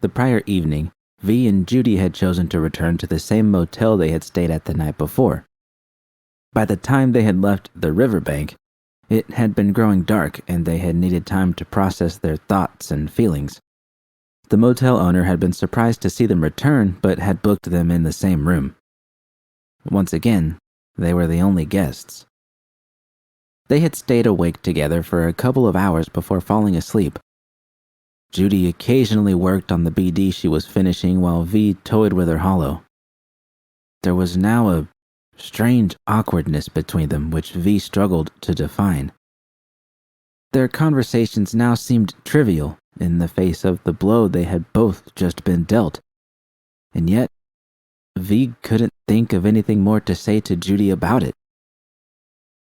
The prior evening, V and Judy had chosen to return to the same motel they had stayed at the night before. By the time they had left the riverbank, it had been growing dark and they had needed time to process their thoughts and feelings. The motel owner had been surprised to see them return, but had booked them in the same room. Once again, they were the only guests. They had stayed awake together for a couple of hours before falling asleep. Judy occasionally worked on the BD she was finishing while V toyed with her hollow. There was now a strange awkwardness between them which V struggled to define. Their conversations now seemed trivial in the face of the blow they had both just been dealt. And yet, V couldn't think of anything more to say to Judy about it.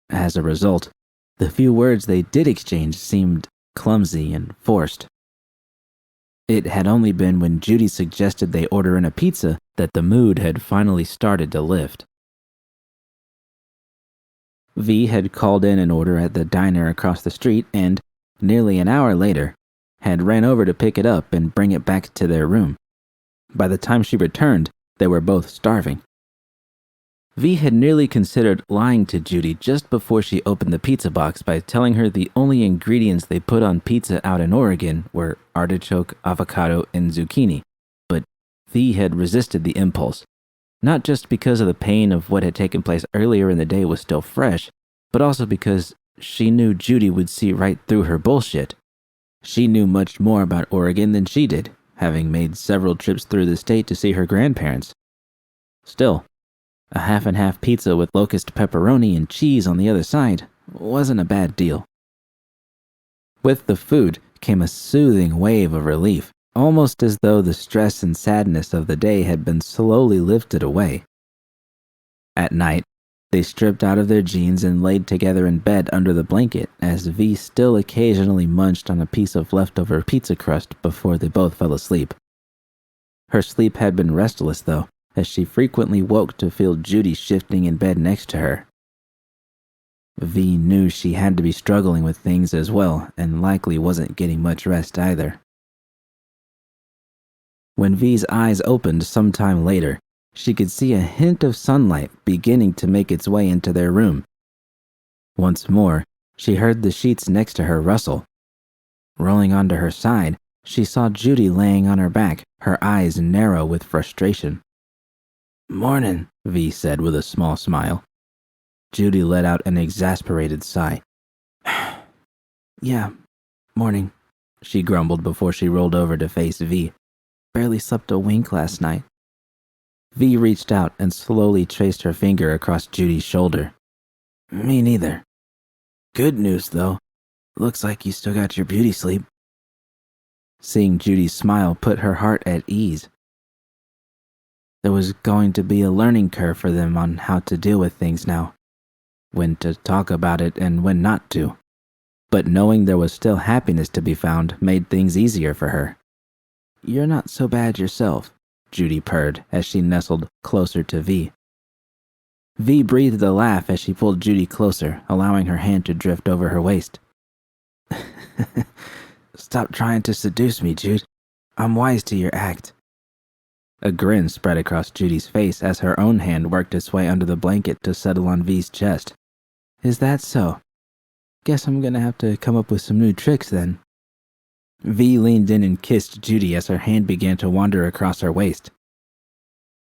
As a result, the few words they did exchange seemed clumsy and forced. It had only been when Judy suggested they order in a pizza that the mood had finally started to lift. V had called in an order at the diner across the street and, nearly an hour later, had ran over to pick it up and bring it back to their room. By the time she returned, they were both starving. V had nearly considered lying to Judy just before she opened the pizza box by telling her the only ingredients they put on pizza out in Oregon were artichoke, avocado, and zucchini, but V had resisted the impulse, not just because of the pain of what had taken place earlier in the day was still fresh, but also because she knew Judy would see right through her bullshit. She knew much more about Oregon than she did, having made several trips through the state to see her grandparents. Still, a half-and-half pizza with locust pepperoni and cheese on the other side wasn't a bad deal. With the food came a soothing wave of relief, almost as though the stress and sadness of the day had been slowly lifted away. At night, they stripped out of their jeans and laid together in bed under the blanket as V still occasionally munched on a piece of leftover pizza crust before they both fell asleep. Her sleep had been restless, though, as she frequently woke to feel Judy shifting in bed next to her. V knew she had to be struggling with things as well and likely wasn't getting much rest either. When V's eyes opened sometime later, she could see a hint of sunlight beginning to make its way into their room. Once more, she heard the sheets next to her rustle. Rolling onto her side, she saw Judy laying on her back, her eyes narrow with frustration. "Mornin'," V said with a small smile. Judy let out an exasperated sigh. "Yeah, morning," she grumbled before she rolled over to face V. "Barely slept a wink last night." V reached out and slowly traced her finger across Judy's shoulder. "Me neither. Good news, though. Looks like you still got your beauty sleep." Seeing Judy's smile put her heart at ease. There was going to be a learning curve for them on how to deal with things now, when to talk about it and when not to. But knowing there was still happiness to be found made things easier for her. "You're not so bad yourself," Judy purred as she nestled closer to V. V breathed a laugh as she pulled Judy closer, allowing her hand to drift over her waist. "Stop trying to seduce me, Jude. I'm wise to your act." A grin spread across Judy's face as her own hand worked its way under the blanket to settle on V's chest. "Is that so? Guess I'm gonna have to come up with some new tricks then." V leaned in and kissed Judy as her hand began to wander across her waist.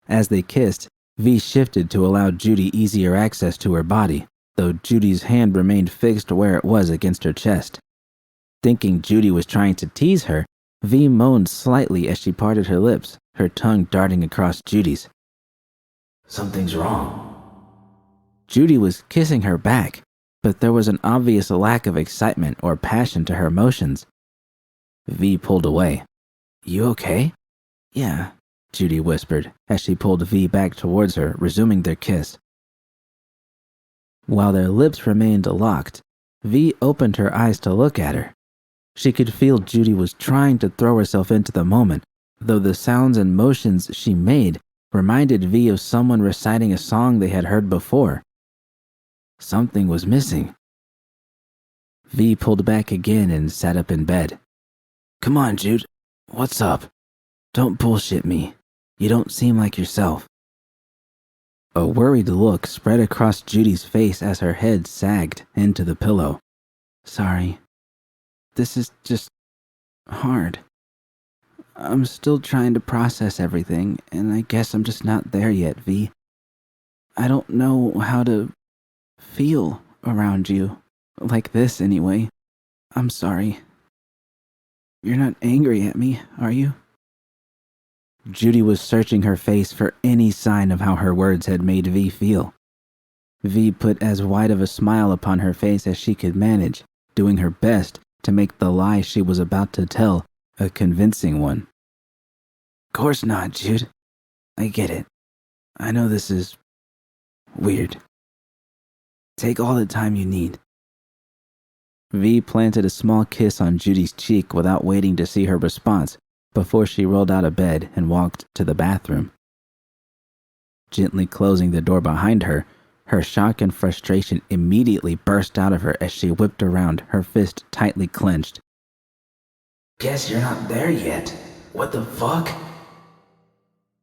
As they kissed, V shifted to allow Judy easier access to her body, though Judy's hand remained fixed where it was against her chest. Thinking Judy was trying to tease her, V moaned slightly as she parted her lips, her tongue darting across Judy's. "Something's wrong." Judy was kissing her back, but there was an obvious lack of excitement or passion to her emotions. V pulled away. "You okay?" "Yeah," Judy whispered as she pulled V back towards her, resuming their kiss. While their lips remained locked, V opened her eyes to look at her. She could feel Judy was trying to throw herself into the moment, though the sounds and motions she made reminded V of someone reciting a song they had heard before. Something was missing. V pulled back again and sat up in bed. "Come on, Jude. What's up?" Don't bullshit me. You don't seem like yourself. A worried look spread across Judy's face as her head sagged into the pillow. Sorry. This is just hard. I'm still trying to process everything, and I guess I'm just not there yet, V. I don't know how to feel around you. Like this, anyway. I'm sorry. You're not angry at me, are you? Judy was searching her face for any sign of how her words had made V feel. V put as wide of a smile upon her face as she could manage, doing her best to make the lie she was about to tell a convincing one. Course not, Jude. I get it. I know this is weird. Take all the time you need. V planted a small kiss on Judy's cheek without waiting to see her response before she rolled out of bed and walked to the bathroom. Gently closing the door behind her, her shock and frustration immediately burst out of her as she whipped around, her fist tightly clenched. Guess you're not there yet. What the fuck?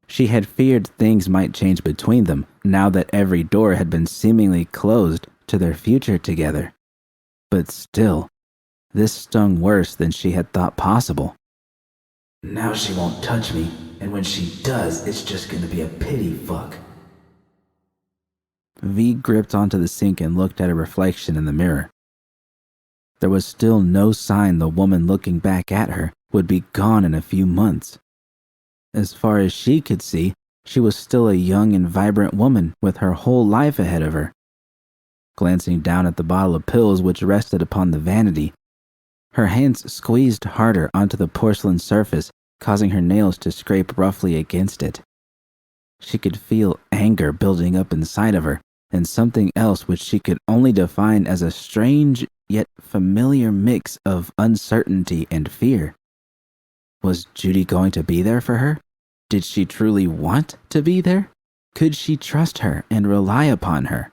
She had feared things might change between them, now that every door had been seemingly closed to their future together. But still, this stung worse than she had thought possible. Now she won't touch me, and when she does, it's just gonna be a pity fuck. V gripped onto the sink and looked at her reflection in the mirror. There was still no sign the woman looking back at her would be gone in a few months. As far as she could see, she was still a young and vibrant woman with her whole life ahead of her. Glancing down at the bottle of pills which rested upon the vanity, her hands squeezed harder onto the porcelain surface, causing her nails to scrape roughly against it. She could feel anger building up inside of her, and something else which she could only define as a strange yet familiar mix of uncertainty and fear. Was Judy going to be there for her? Did she truly want to be there? Could she trust her and rely upon her?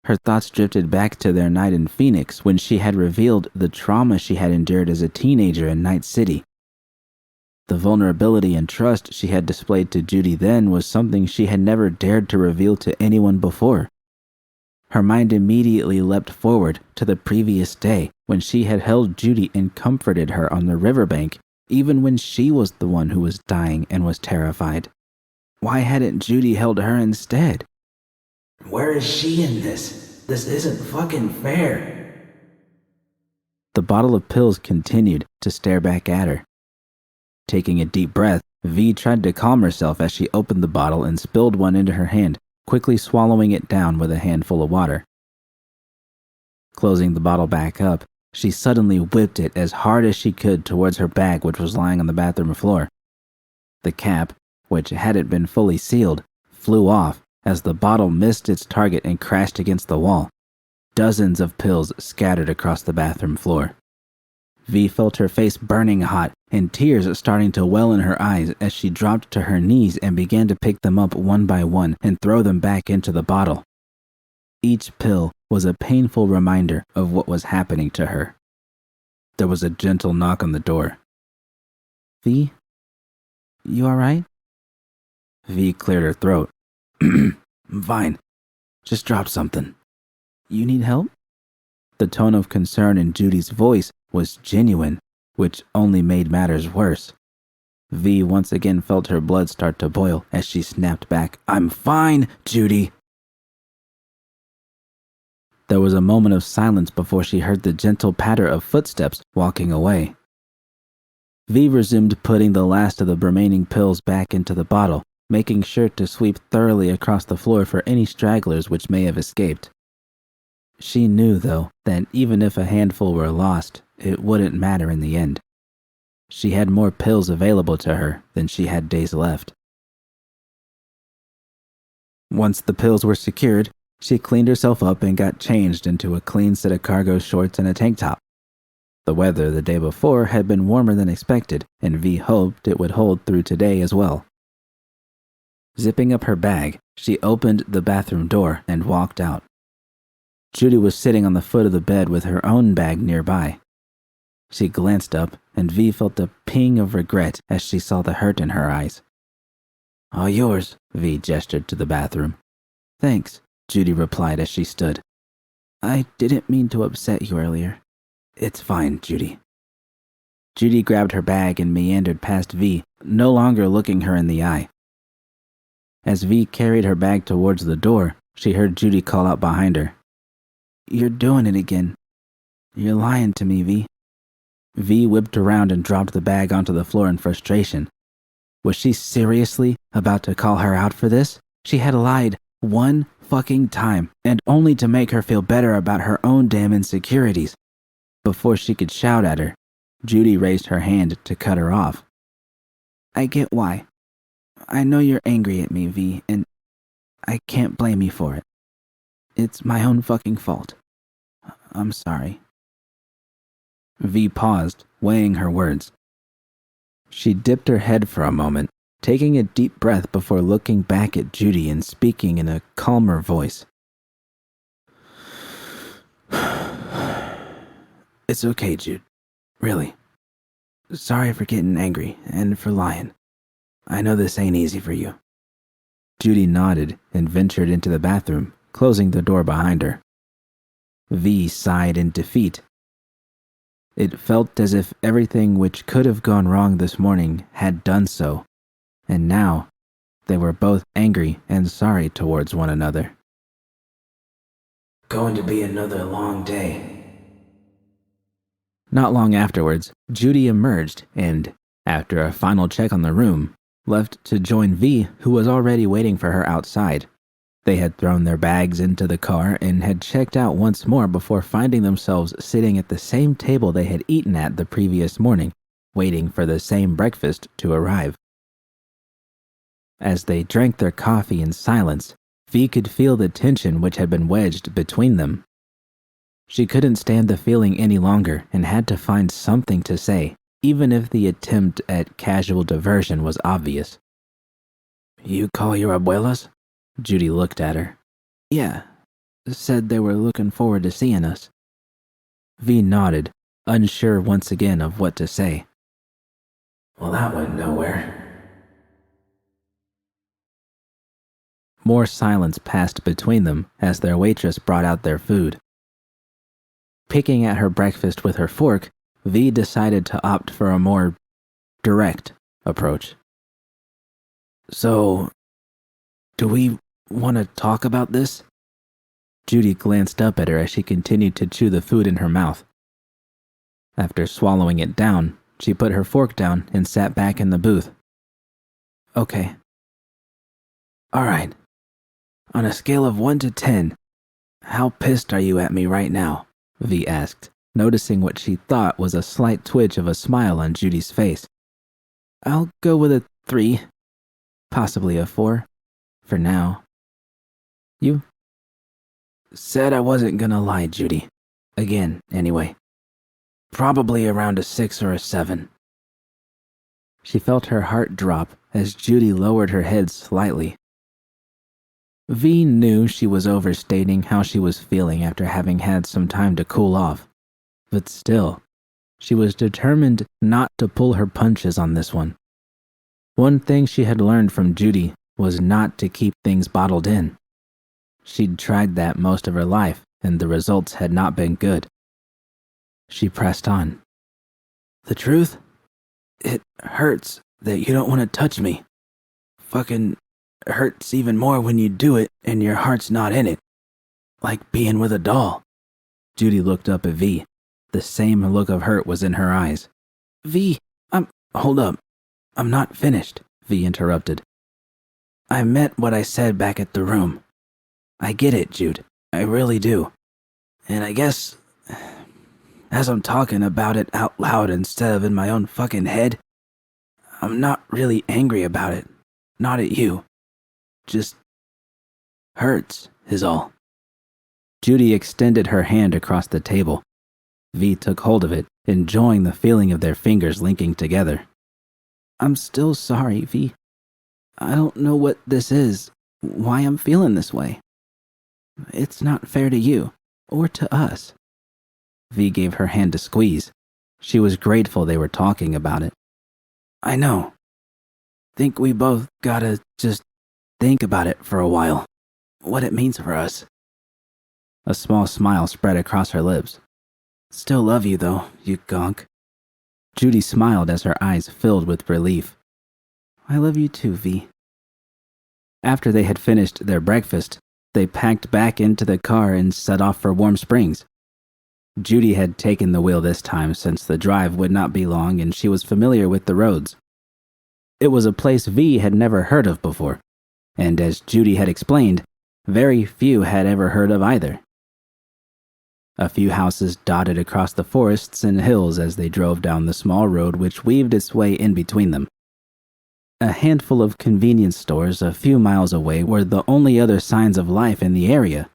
Her thoughts drifted back to their night in Phoenix when she had revealed the trauma she had endured as a teenager in Night City. The vulnerability and trust she had displayed to Judy then was something she had never dared to reveal to anyone before. Her mind immediately leapt forward to the previous day when she had held Judy and comforted her on the riverbank, even when she was the one who was dying and was terrified. Why hadn't Judy held her instead? Where is she in this? This isn't fucking fair. The bottle of pills continued to stare back at her. Taking a deep breath, V tried to calm herself as she opened the bottle and spilled one into her hand, quickly swallowing it down with a handful of water. Closing the bottle back up, she suddenly whipped it as hard as she could towards her bag which was lying on the bathroom floor. The cap, which hadn't been fully sealed, flew off as the bottle missed its target and crashed against the wall. Dozens of pills scattered across the bathroom floor. V felt her face burning hot and tears starting to well in her eyes as she dropped to her knees and began to pick them up one by one and throw them back into the bottle. Each pill was a painful reminder of what was happening to her. There was a gentle knock on the door. V? You alright? V cleared her throat. I'm fine. Just dropped something. You need help? The tone of concern in Judy's voice was genuine, which only made matters worse. V once again felt her blood start to boil as she snapped back, I'm fine, Judy. There was a moment of silence before she heard the gentle patter of footsteps walking away. V resumed putting the last of the remaining pills back into the bottle, making sure to sweep thoroughly across the floor for any stragglers which may have escaped. She knew, though, that even if a handful were lost, it wouldn't matter in the end. She had more pills available to her than she had days left. Once the pills were secured, she cleaned herself up and got changed into a clean set of cargo shorts and a tank top. The weather the day before had been warmer than expected, and V hoped it would hold through today as well. Zipping up her bag, she opened the bathroom door and walked out. Judy was sitting on the foot of the bed with her own bag nearby. She glanced up and V felt a ping of regret as she saw the hurt in her eyes. "All yours," V gestured to the bathroom. "Thanks," Judy replied as she stood. "I didn't mean to upset you earlier." "It's fine, Judy." Judy grabbed her bag and meandered past V, no longer looking her in the eye. As V carried her bag towards the door, she heard Judy call out behind her. "You're doing it again. You're lying to me, V." V whipped around and dropped the bag onto the floor in frustration. Was she seriously about to call her out for this? She had lied one fucking time, and only to make her feel better about her own damn insecurities. Before she could shout at her, Judy raised her hand to cut her off. "I get why. I know you're angry at me, V, and I can't blame you for it. It's my own fucking fault. I'm sorry." V paused, weighing her words. She dipped her head for a moment, taking a deep breath before looking back at Judy and speaking in a calmer voice. "It's okay, Jude. Really. Sorry for getting angry and for lying. I know this ain't easy for you." Judy nodded and ventured into the bathroom, closing the door behind her. V sighed in defeat. It felt as if everything which could have gone wrong this morning had done so, and now they were both angry and sorry towards one another. "Going to be another long day." Not long afterwards, Judy emerged and, after a final check on the room, left to join V, who was already waiting for her outside. They had thrown their bags into the car and had checked out once more before finding themselves sitting at the same table they had eaten at the previous morning, waiting for the same breakfast to arrive. As they drank their coffee in silence, V could feel the tension which had been wedged between them. She couldn't stand the feeling any longer and had to find something to say, even if the attempt at casual diversion was obvious. "You call your abuelas?" Judy looked at her. "Yeah. Said they were looking forward to seeing us." V nodded, unsure once again of what to say. "Well, that went nowhere." More silence passed between them as their waitress brought out their food. Picking at her breakfast with her fork, V decided to opt for a more direct approach. "So, do we want to talk about this?" Judy glanced up at her as she continued to chew the food in her mouth. After swallowing it down, she put her fork down and sat back in the booth. "Okay. All right. On a scale of 1 to 10, how pissed are you at me right now?" V asked, noticing what she thought was a slight twitch of a smile on Judy's face. "I'll go with a 3, possibly a 4, for now. You?" "Said I wasn't gonna lie, Judy. Again, anyway. Probably around a 6 or a 7. She felt her heart drop as Judy lowered her head slightly. V knew she was overstating how she was feeling after having had some time to cool off, but still, she was determined not to pull her punches on this one. One thing she had learned from Judy was not to keep things bottled in. She'd tried that most of her life, and the results had not been good. She pressed on. "The truth? It hurts that you don't want to touch me. Fucking hurts even more when you do it and your heart's not in it. Like being with a doll." Judy looked up at V. The same look of hurt was in her eyes. "V, hold up. I'm not finished," V interrupted. "I meant what I said back at the room. I get it, Jude. I really do. And I guess, as I'm talking about it out loud instead of in my own fucking head, I'm not really angry about it. Not at you. Just hurts, is all." Judy extended her hand across the table. V took hold of it, enjoying the feeling of their fingers linking together. "I'm still sorry, V. I don't know what this is, why I'm feeling this way. It's not fair to you, or to us." V gave her hand a squeeze. She was grateful they were talking about it. I know. Think we both gotta just think about it for a while. What it means for us. A small smile spread across her lips. Still love you though, you gonk. Judy smiled as her eyes filled with relief. I love you too, V. After they had finished their breakfast, they packed back into the car and set off for Warm Springs. Judy had taken the wheel this time since the drive would not be long and she was familiar with the roads. It was a place V had never heard of before, and as Judy had explained, very few had ever heard of either. A few houses dotted across the forests and hills as they drove down the small road which weaved its way in between them. A handful of convenience stores a few miles away were the only other signs of life in the area.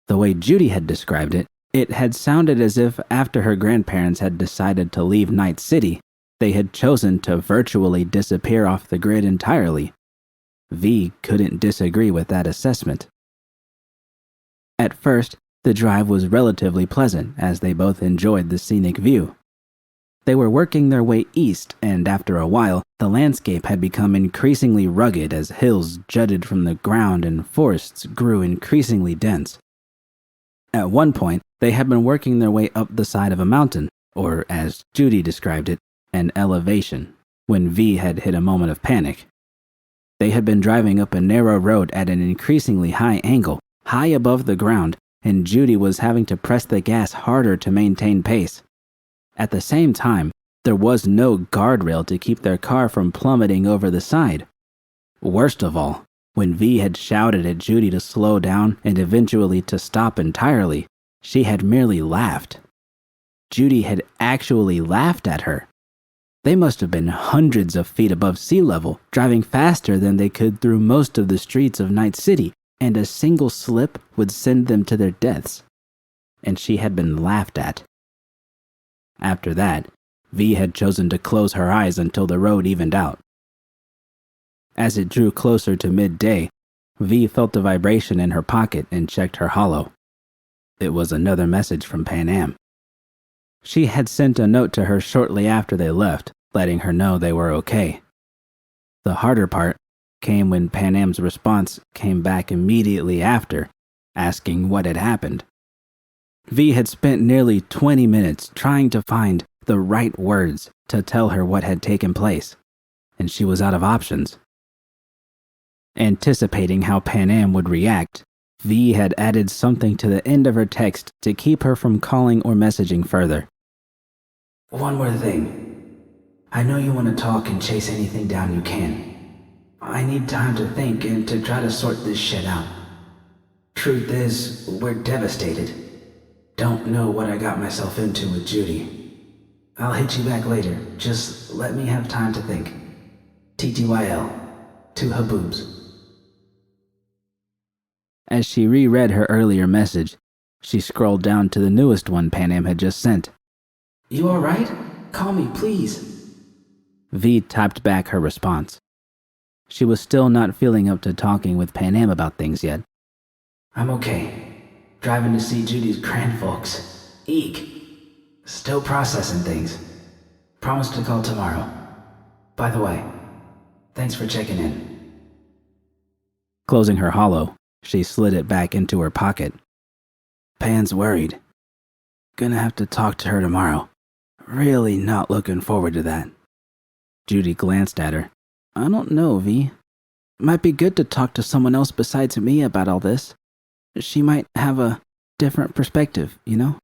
The way Judy had described it, it had sounded as if after her grandparents had decided to leave Night City, they had chosen to virtually disappear off the grid entirely. V couldn't disagree with that assessment. At first, the drive was relatively pleasant as they both enjoyed the scenic view. They were working their way east, and after a while, the landscape had become increasingly rugged as hills jutted from the ground and forests grew increasingly dense. At one point, they had been working their way up the side of a mountain, or as Judy described it, an elevation, when V had hit a moment of panic. They had been driving up a narrow road at an increasingly high angle, high above the ground, and Judy was having to press the gas harder to maintain pace. At the same time, there was no guardrail to keep their car from plummeting over the side. Worst of all, when V had shouted at Judy to slow down and eventually to stop entirely, she had merely laughed. Judy had actually laughed at her. They must have been hundreds of feet above sea level, driving faster than they could through most of the streets of Night City, and a single slip would send them to their deaths. And she had been laughed at. After that, V had chosen to close her eyes until the road evened out. As it drew closer to midday, V felt a vibration in her pocket and checked her holo. It was another message from Pan Am. She had sent a note to her shortly after they left, letting her know they were okay. The harder part came when Pan Am's response came back immediately after, asking what had happened. V had spent nearly 20 minutes trying to find the right words to tell her what had taken place, and she was out of options. Anticipating how Pan Am would react, V had added something to the end of her text to keep her from calling or messaging further. One more thing. I know you want to talk and chase anything down you can. I need time to think and to try to sort this shit out. Truth is, we're devastated. Don't know what I got myself into with Judy. I'll hit you back later. Just let me have time to think. TTYL. To Haboobs. As she reread her earlier message, she scrolled down to the newest one Pan Am had just sent. You alright? Call me, please. V typed back her response. She was still not feeling up to talking with Pan Am about things yet. I'm okay. Driving to see Judy's grandfolks. Eek. Still processing things. Promise to call tomorrow. By the way, thanks for checking in. Closing her holo, she slid it back into her pocket. Pan's worried. Gonna have to talk to her tomorrow. Really not looking forward to that. Judy glanced at her. I don't know, V. Might be good to talk to someone else besides me about all this. She might have a different perspective, you know?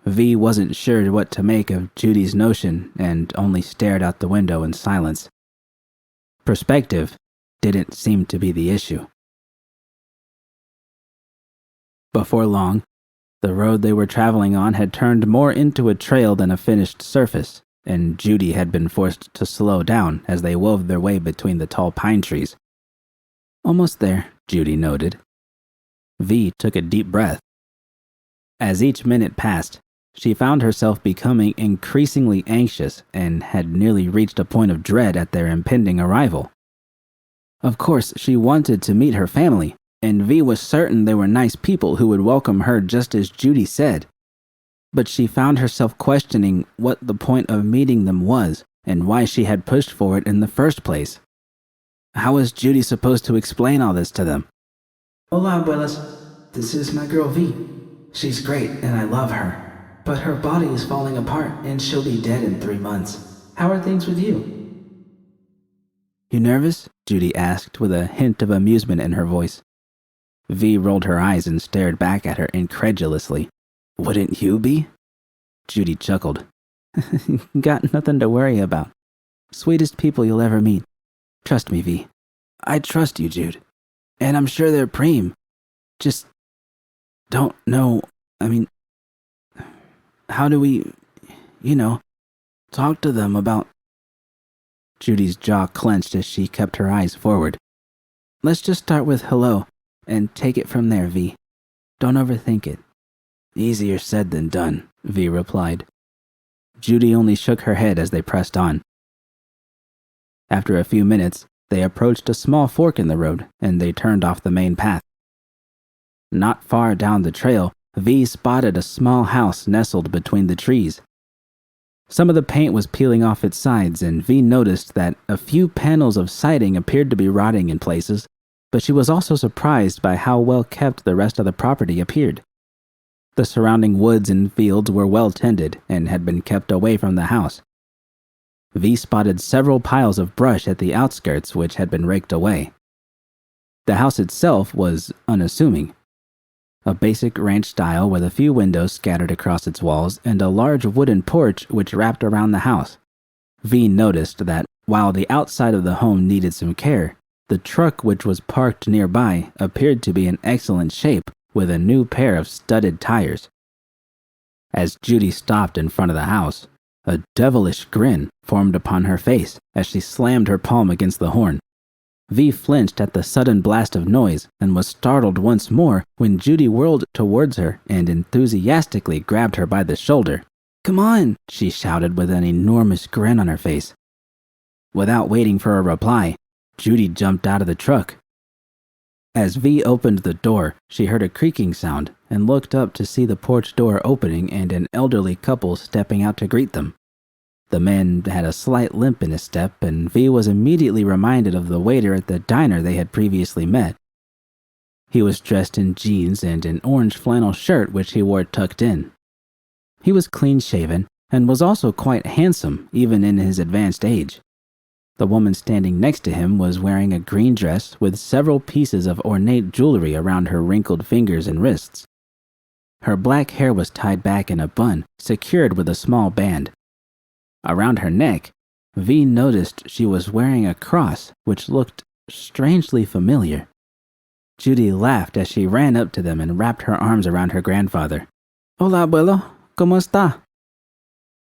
V wasn't sure what to make of Judy's notion and only stared out the window in silence. Perspective didn't seem to be the issue. Before long, the road they were traveling on had turned more into a trail than a finished surface, and Judy had been forced to slow down as they wove their way between the tall pine trees. Almost there, Judy noted. V took a deep breath. As each minute passed, she found herself becoming increasingly anxious and had nearly reached a point of dread at their impending arrival. Of course, she wanted to meet her family, and V was certain they were nice people who would welcome her just as Judy said. but she found herself questioning what the point of meeting them was and why she had pushed for it in the first place. How was Judy supposed to explain all this to them? Hola, abuelas. This is my girl V. She's great and I love her. But her body is falling apart and she'll be dead in 3 months. How are things with you? You nervous? Judy asked with a hint of amusement in her voice. V rolled her eyes and stared back at her incredulously. Wouldn't you be? Judy chuckled. Got nothing to worry about. Sweetest people you'll ever meet. Trust me, V. I trust you, Jude. And I'm sure they're preem. Just don't know, how do we, talk to them about... Judy's jaw clenched as she kept her eyes forward. Let's just start with hello, and take it from there, V. Don't overthink it. Easier said than done, V replied. Judy only shook her head as they pressed on. After a few minutes, they approached a small fork in the road, and they turned off the main path. Not far down the trail, V spotted a small house nestled between the trees. Some of the paint was peeling off its sides, and V noticed that a few panels of siding appeared to be rotting in places, but she was also surprised by how well kept the rest of the property appeared. The surrounding woods and fields were well tended and had been kept away from the house. V spotted several piles of brush at the outskirts which had been raked away. The house itself was unassuming. A basic ranch style with a few windows scattered across its walls and a large wooden porch which wrapped around the house. V noticed that while the outside of the home needed some care, the truck which was parked nearby appeared to be in excellent shape with a new pair of studded tires. As Judy stopped in front of the house, a devilish grin formed upon her face as she slammed her palm against the horn. V flinched at the sudden blast of noise and was startled once more when Judy whirled towards her and enthusiastically grabbed her by the shoulder. "Come on," she shouted with an enormous grin on her face. Without waiting for a reply, Judy jumped out of the truck. As V opened the door, she heard a creaking sound and looked up to see the porch door opening and an elderly couple stepping out to greet them. The man had a slight limp in his step, and V was immediately reminded of the waiter at the diner they had previously met. He was dressed in jeans and an orange flannel shirt which he wore tucked in. He was clean-shaven and was also quite handsome, even in his advanced age. The woman standing next to him was wearing a green dress with several pieces of ornate jewelry around her wrinkled fingers and wrists. Her black hair was tied back in a bun, secured with a small band. Around her neck, V noticed she was wearing a cross which looked strangely familiar. Judy laughed as she ran up to them and wrapped her arms around her grandfather. "Hola, abuelo. ¿Cómo está?"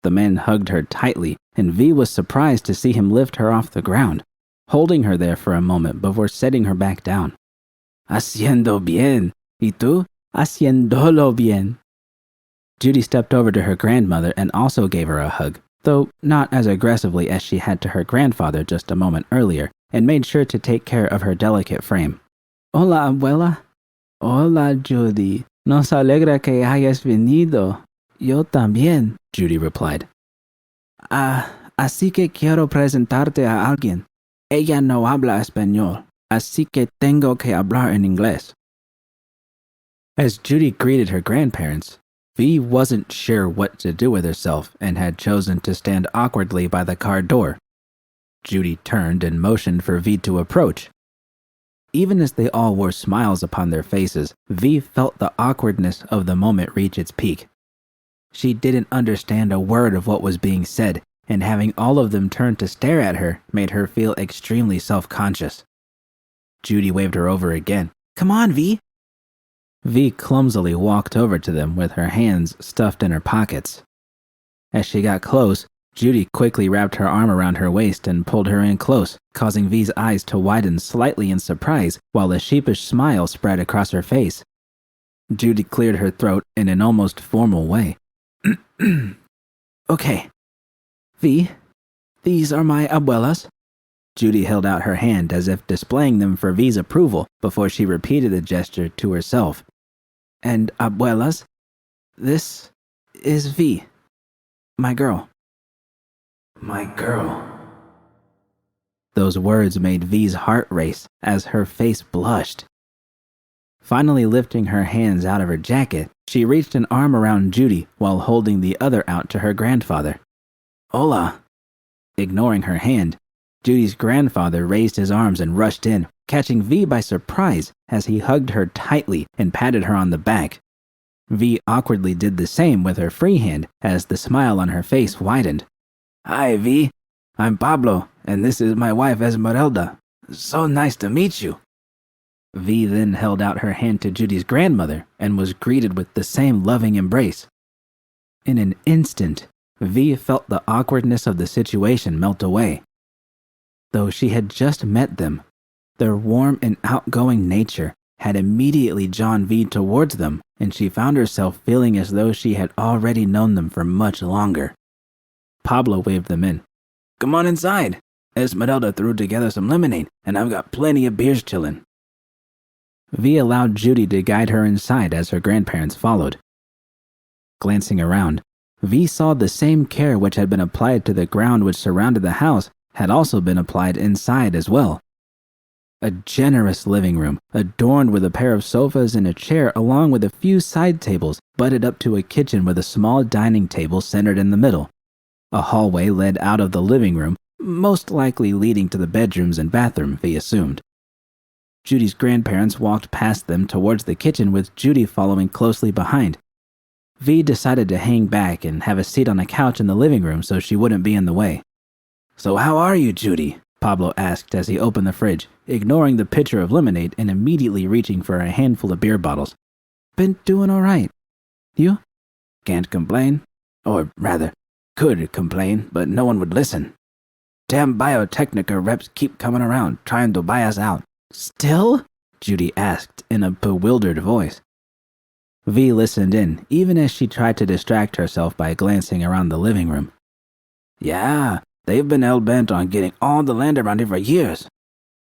The man hugged her tightly, and V was surprised to see him lift her off the ground, holding her there for a moment before setting her back down. "Haciendo bien. ¿Y tú? Haciéndolo bien." Judy stepped over to her grandmother and also gave her a hug, though not as aggressively as she had to her grandfather just a moment earlier, and made sure to take care of her delicate frame. "Hola, abuela." "Hola, Judy. Nos alegra que hayas venido." "Yo también," Judy replied. Así que quiero presentarte a alguien. Ella no habla español, así que tengo que hablar en inglés." As Judy greeted her grandparents, V wasn't sure what to do with herself and had chosen to stand awkwardly by the car door. Judy turned and motioned for V to approach. Even as they all wore smiles upon their faces, V felt the awkwardness of the moment reach its peak. She didn't understand a word of what was being said, and having all of them turn to stare at her made her feel extremely self-conscious. Judy waved her over again. "Come on, V." V clumsily walked over to them with her hands stuffed in her pockets. As she got close, Judy quickly wrapped her arm around her waist and pulled her in close, causing V's eyes to widen slightly in surprise while a sheepish smile spread across her face. Judy cleared her throat in an almost formal way. "Okay. V, these are my abuelas." Judy held out her hand as if displaying them for V's approval before she repeated the gesture to herself. "And abuelas, this is V, my girl." My girl. Those words made V's heart race as her face blushed. Finally lifting her hands out of her jacket, she reached an arm around Judy while holding the other out to her grandfather. "Hola." Ignoring her hand, Judy's grandfather raised his arms and rushed in, catching V by surprise as he hugged her tightly and patted her on the back. V awkwardly did the same with her free hand as the smile on her face widened. "Hi, V. I'm Pablo, and this is my wife Esmeralda. So nice to meet you." V then held out her hand to Judy's grandmother and was greeted with the same loving embrace. In an instant, V felt the awkwardness of the situation melt away. Though she had just met them, their warm and outgoing nature had immediately drawn V towards them, and she found herself feeling as though she had already known them for much longer. Pablo waved them in. "Come on inside. Esmeralda threw together some lemonade, and I've got plenty of beers chillin'." V allowed Judy to guide her inside as her grandparents followed. Glancing around, V saw the same care which had been applied to the ground which surrounded the house had also been applied inside as well. A generous living room, adorned with a pair of sofas and a chair along with a few side tables, butted up to a kitchen with a small dining table centered in the middle. A hallway led out of the living room, most likely leading to the bedrooms and bathroom, V assumed. Judy's grandparents walked past them towards the kitchen with Judy following closely behind. V decided to hang back and have a seat on a couch in the living room so she wouldn't be in the way. "So how are you, Judy?" Pablo asked as he opened the fridge, ignoring the pitcher of lemonade and immediately reaching for a handful of beer bottles. "Been doing all right. You?" "Can't complain. Or rather, could complain, but no one would listen. Damn Biotechnica reps keep coming around, trying to buy us out." "Still?" Judy asked in a bewildered voice. V listened in, even as she tried to distract herself by glancing around the living room. "Yeah, they've been hell-bent on getting all the land around here for years.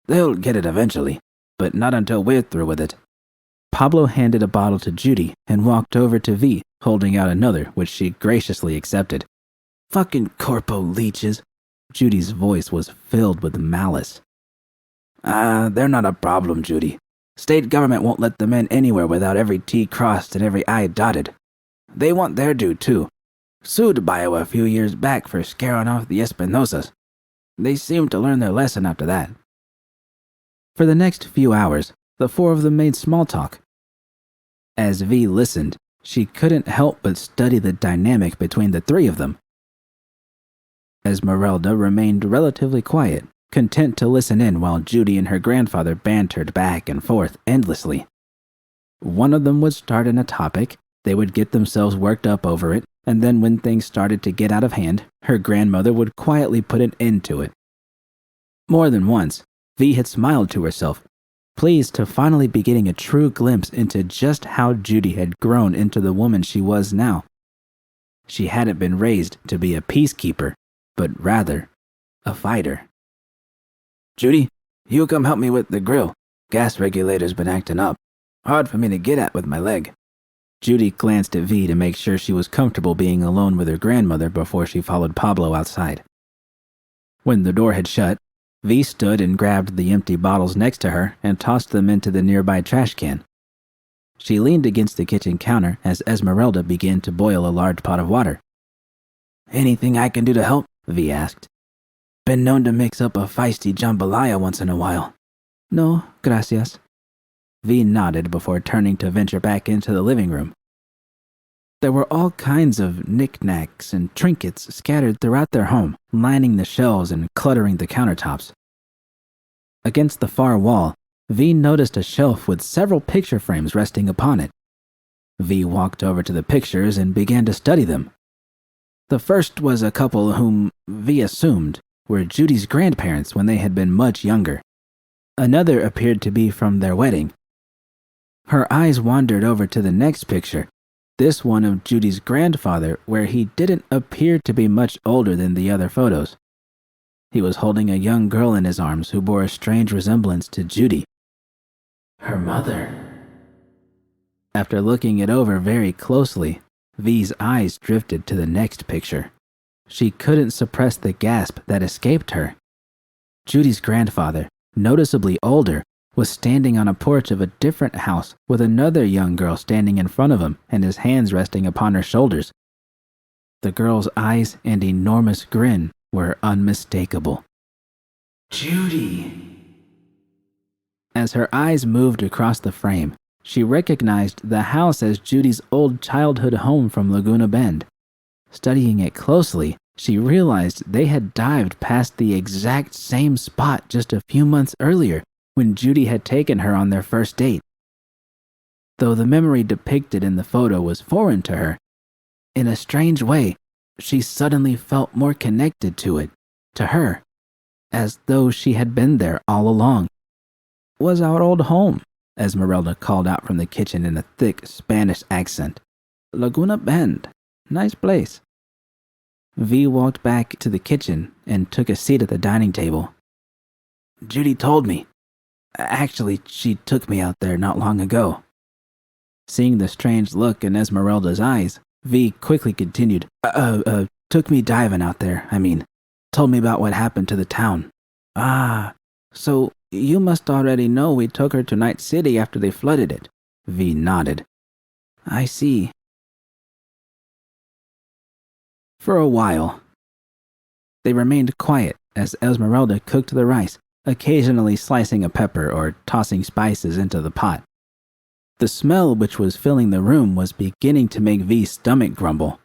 They'll get it eventually, but not until we're through with it." Pablo handed a bottle to Judy and walked over to V, holding out another, which she graciously accepted. "Fucking corpo leeches." Judy's voice was filled with malice. They're not a problem, Judy. State government won't let them in anywhere without every T crossed and every I dotted. They want their due, too. Sued Bio a few years back for scaring off the Espinosas. They seemed to learn their lesson after that." For the next few hours, the four of them made small talk. As V listened, she couldn't help but study the dynamic between the three of them. Esmeralda remained relatively quiet, content to listen in while Judy and her grandfather bantered back and forth endlessly. One of them would start in a topic, they would get themselves worked up over it, and then when things started to get out of hand, her grandmother would quietly put an end to it. More than once, V had smiled to herself, pleased to finally be getting a true glimpse into just how Judy had grown into the woman she was now. She hadn't been raised to be a peacekeeper, but rather a fighter. "Judy, you come help me with the grill. Gas regulator's been acting up. Hard for me to get at with my leg." Judy glanced at V to make sure she was comfortable being alone with her grandmother before she followed Pablo outside. When the door had shut, V stood and grabbed the empty bottles next to her and tossed them into the nearby trash can. She leaned against the kitchen counter as Esmeralda began to boil a large pot of water. "Anything I can do to help?" V asked. "Been known to mix up a feisty jambalaya once in a while." "No, gracias." V nodded before turning to venture back into the living room. There were all kinds of knickknacks and trinkets scattered throughout their home, lining the shelves and cluttering the countertops. Against the far wall, V noticed a shelf with several picture frames resting upon it. V walked over to the pictures and began to study them. The first was a couple whom V assumed were Judy's grandparents when they had been much younger. Another appeared to be from their wedding. Her eyes wandered over to the next picture, this one of Judy's grandfather, where he didn't appear to be much older than the other photos. He was holding a young girl in his arms who bore a strange resemblance to Judy. Her mother. After looking it over very closely, V's eyes drifted to the next picture. She couldn't suppress the gasp that escaped her. Judy's grandfather, noticeably older, was standing on a porch of a different house with another young girl standing in front of him and his hands resting upon her shoulders. The girl's eyes and enormous grin were unmistakable. Judy! As her eyes moved across the frame, she recognized the house as Judy's old childhood home from Laguna Bend. Studying it closely, she realized they had dived past the exact same spot just a few months earlier when Judy had taken her on their first date. Though the memory depicted in the photo was foreign to her, in a strange way, she suddenly felt more connected to it, to her, as though she had been there all along. "Was our old home," Esmeralda called out from the kitchen in a thick Spanish accent. "Laguna Bend. Nice place." V walked back to the kitchen and took a seat at the dining table. "Judy told me. Actually, she took me out there not long ago." Seeing the strange look in Esmeralda's eyes, V quickly continued, took me diving out there, told me about what happened to the town." "Ah, so you must already know we took her to Night City after they flooded it." V nodded. "I see." For a while, they remained quiet as Esmeralda cooked the rice, occasionally slicing a pepper or tossing spices into the pot. The smell which was filling the room was beginning to make V's stomach grumble.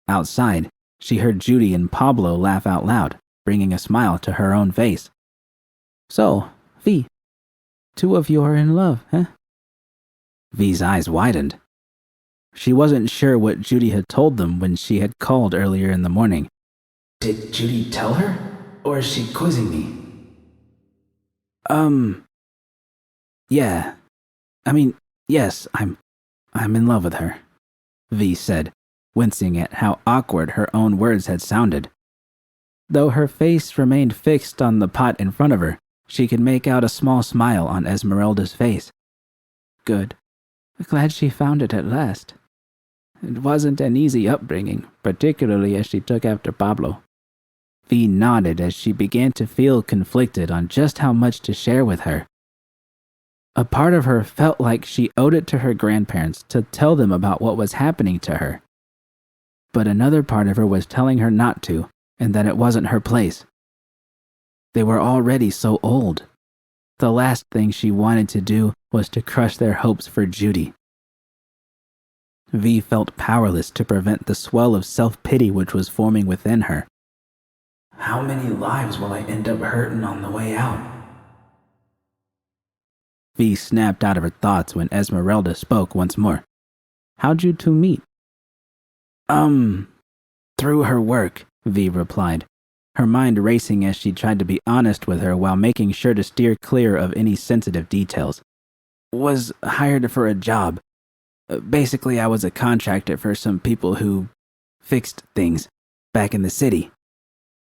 Outside, she heard Judy and Pablo laugh out loud, bringing a smile to her own face. "So, V, two of you are in love, huh?" V's eyes widened. She wasn't sure what Judy had told them when she had called earlier in the morning. Did Judy tell her? Or is she quizzing me? Yeah. Yes, I'm in love with her," V said, wincing at how awkward her own words had sounded. Though her face remained fixed on the pot in front of her, she could make out a small smile on Esmeralda's face. "Good. Glad she found it at last. It wasn't an easy upbringing, particularly as she took after Pablo." V nodded as she began to feel conflicted on just how much to share with her. A part of her felt like she owed it to her grandparents to tell them about what was happening to her. But another part of her was telling her not to, and that it wasn't her place. They were already so old. The last thing she wanted to do was to crush their hopes for Judy. V felt powerless to prevent the swell of self-pity which was forming within her. How many lives will I end up hurting on the way out? V snapped out of her thoughts when Esmeralda spoke once more. "How'd you two meet?" Through her work," V replied, her mind racing as she tried to be honest with her while making sure to steer clear of any sensitive details. "Was hired for a job. Basically, I was a contractor for some people who fixed things back in the city.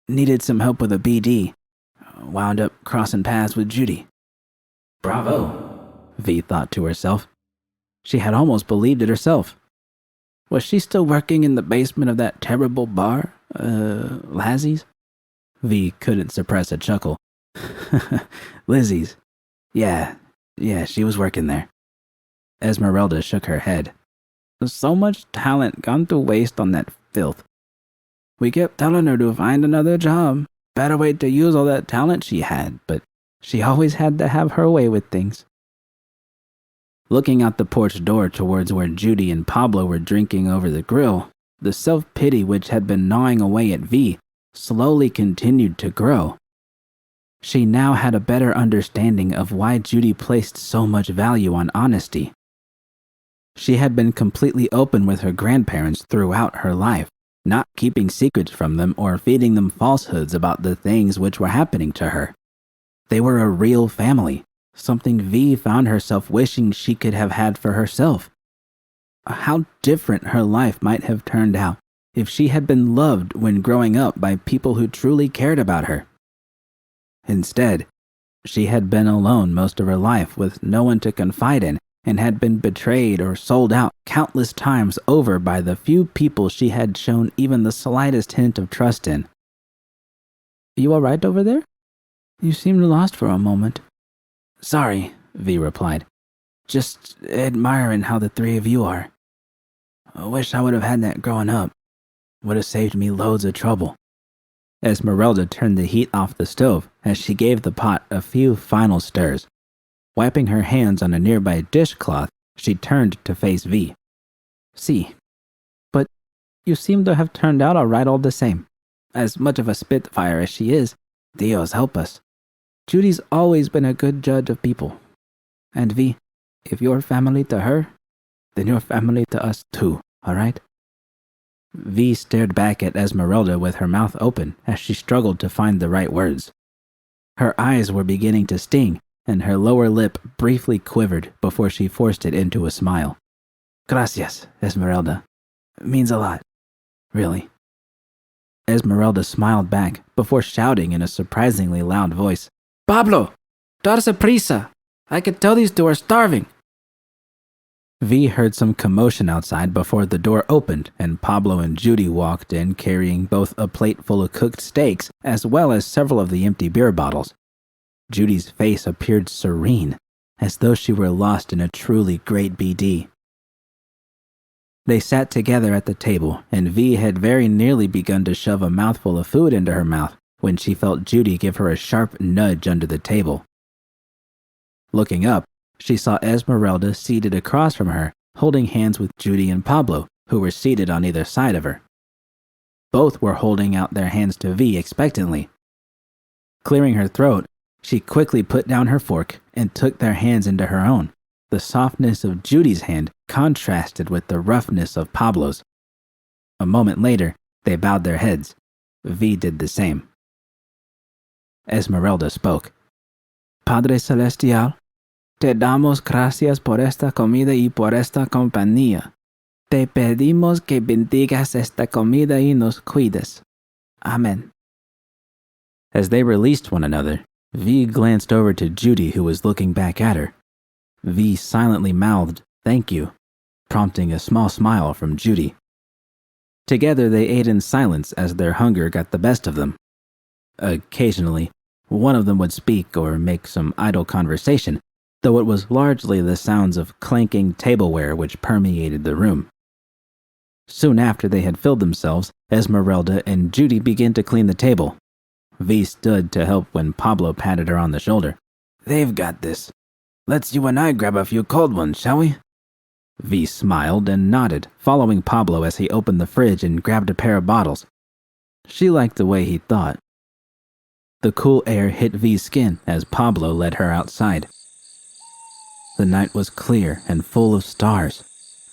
Needed some help with a BD. Wound up crossing paths with Judy." "Bravo," V thought to herself. She had almost believed it herself. Was she still working in the basement of that terrible bar, Lazzie's? V couldn't suppress a chuckle. "Lizzie's. Yeah, she was working there." Esmeralda shook her head. "So much talent gone to waste on that filth. We kept telling her to find another job, better way to use all that talent she had, but she always had to have her way with things." Looking out the porch door towards where Judy and Pablo were drinking over the grill, the self-pity which had been gnawing away at V slowly continued to grow. She now had a better understanding of why Judy placed so much value on honesty. She had been completely open with her grandparents throughout her life, not keeping secrets from them or feeding them falsehoods about the things which were happening to her. They were a real family, something V found herself wishing she could have had for herself. How different her life might have turned out if she had been loved when growing up by people who truly cared about her. Instead, she had been alone most of her life with no one to confide in and had been betrayed or sold out countless times over by the few people she had shown even the slightest hint of trust in. "You all right over there? You seemed lost for a moment." "Sorry," V replied. "Just admiring how the three of you are. I wish I would have had that growing up. Would have saved me loads of trouble." Esmeralda turned the heat off the stove as she gave the pot a few final stirs. Wiping her hands on a nearby dishcloth, she turned to face V. "See, but you seem to have turned out all right all the same. As much of a spitfire as she is, Dios help us. Judy's always been a good judge of people. And V, if you're family to her, then you're family to us too, all right?" V stared back at Esmeralda with her mouth open as she struggled to find the right words. Her eyes were beginning to sting, and her lower lip briefly quivered before she forced it into a smile. "Gracias, Esmeralda. It means a lot. Really." Esmeralda smiled back before shouting in a surprisingly loud voice, "Pablo, darse prisa. I can tell these two are starving." V heard some commotion outside before the door opened and Pablo and Judy walked in carrying both a plate full of cooked steaks as well as several of the empty beer bottles. Judy's face appeared serene, as though she were lost in a truly great BD. They sat together at the table, and V had very nearly begun to shove a mouthful of food into her mouth when she felt Judy give her a sharp nudge under the table. Looking up, she saw Esmeralda seated across from her, holding hands with Judy and Pablo, who were seated on either side of her. Both were holding out their hands to V expectantly. Clearing her throat, she quickly put down her fork and took their hands into her own. The softness of Judy's hand contrasted with the roughness of Pablo's. A moment later, they bowed their heads. V did the same. Esmeralda spoke. "Padre Celestial, te damos gracias por esta comida y por esta compañía. Te pedimos que bendigas esta comida y nos cuides. Amen." As they released one another, V glanced over to Judy, who was looking back at her. V silently mouthed, "Thank you," prompting a small smile from Judy. Together they ate in silence as their hunger got the best of them. Occasionally, one of them would speak or make some idle conversation, though it was largely the sounds of clanking tableware which permeated the room. Soon after they had filled themselves, Esmeralda and Judy began to clean the table. V stood to help when Pablo patted her on the shoulder. "They've got this. Let's you and I grab a few cold ones, shall we?" V smiled and nodded, following Pablo as he opened the fridge and grabbed a pair of bottles. She liked the way he thought. The cool air hit V's skin as Pablo led her outside. The night was clear and full of stars.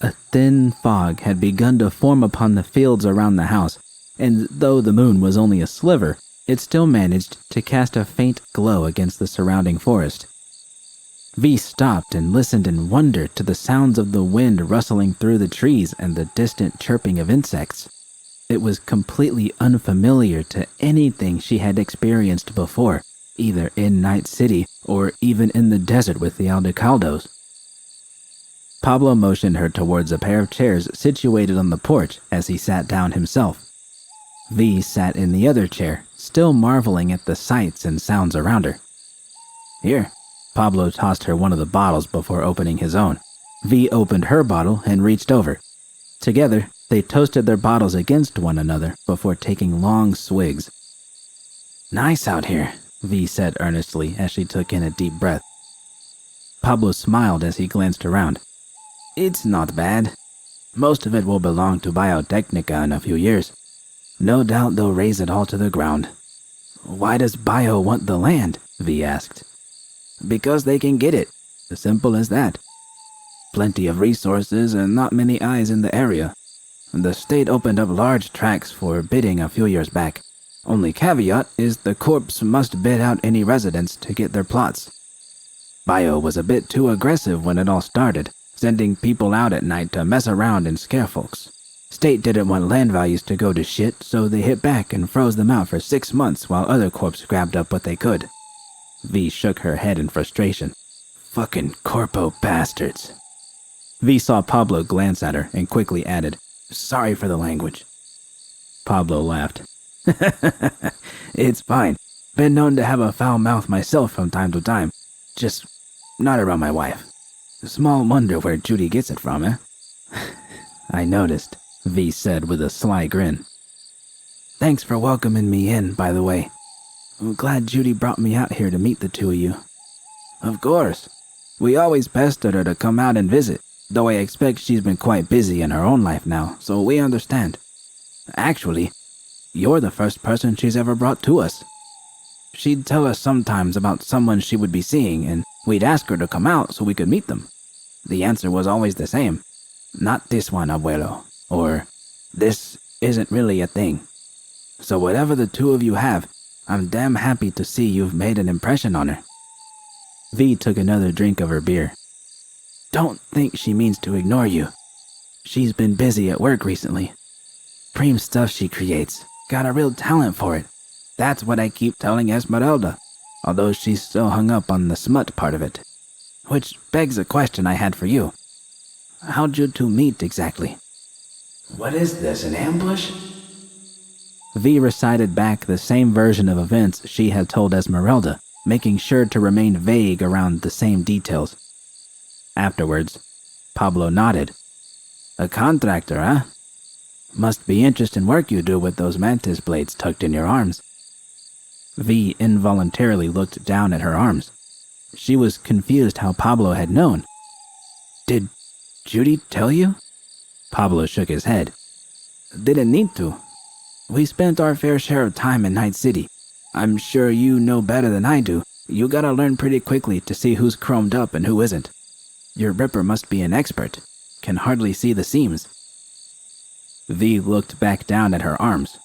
A thin fog had begun to form upon the fields around the house, and though the moon was only a sliver, it still managed to cast a faint glow against the surrounding forest. V stopped and listened in wonder to the sounds of the wind rustling through the trees and the distant chirping of insects. It was completely unfamiliar to anything she had experienced before, either in Night City or even in the desert with the Aldecaldos. Pablo motioned her towards a pair of chairs situated on the porch as he sat down himself. V sat in the other chair, still marveling at the sights and sounds around her. "Here." Pablo tossed her one of the bottles before opening his own. V opened her bottle and reached over. Together, they toasted their bottles against one another before taking long swigs. "Nice out here," V said earnestly as she took in a deep breath. Pablo smiled as he glanced around. "It's not bad. Most of it will belong to Biotechnica in a few years. No doubt they'll raise it all to the ground." "Why does Bio want the land?" V asked. "Because they can get it. As simple as that. Plenty of resources and not many eyes in the area. The state opened up large tracts for bidding a few years back. Only caveat is the corps must bid out any residents to get their plots. Bio was a bit too aggressive when it all started, sending people out at night to mess around and scare folks. State didn't want land values to go to shit, so they hit back and froze them out for 6 months while other corps grabbed up what they could." V shook her head in frustration. "Fucking corpo bastards." V saw Pablo glance at her and quickly added, "Sorry for the language." Pablo laughed. "It's fine. Been known to have a foul mouth myself from time to time. Just not around my wife. Small wonder where Judy gets it from, eh?" "I noticed," V said with a sly grin. "Thanks for welcoming me in, by the way. I'm glad Judy brought me out here to meet the two of you." "Of course. We always pestered her to come out and visit, though I expect she's been quite busy in her own life now, so we understand. Actually, you're the first person she's ever brought to us. She'd tell us sometimes about someone she would be seeing, and we'd ask her to come out so we could meet them. The answer was always the same. Not this one, abuelo, or this isn't really a thing. So whatever the two of you have, I'm damn happy to see you've made an impression on her." V took another drink of her beer. "Don't think she means to ignore you. She's been busy at work recently. Preem stuff she creates. Got a real talent for it. That's what I keep telling Esmeralda, although she's still hung up on the smut part of it. Which begs a question I had for you. How'd you two meet exactly?" "What is this, an ambush?" V recited back the same version of events she had told Esmeralda, making sure to remain vague around the same details. Afterwards, Pablo nodded. "A contractor, huh? Must be interesting work you do with those mantis blades tucked in your arms." V involuntarily looked down at her arms. She was confused how Pablo had known. "Did Judy tell you?" Pablo shook his head. "Didn't need to. We spent our fair share of time in Night City. I'm sure you know better than I do. You gotta learn pretty quickly to see who's chromed up and who isn't. Your Ripper must be an expert. Can hardly see the seams." V looked back down at her arms.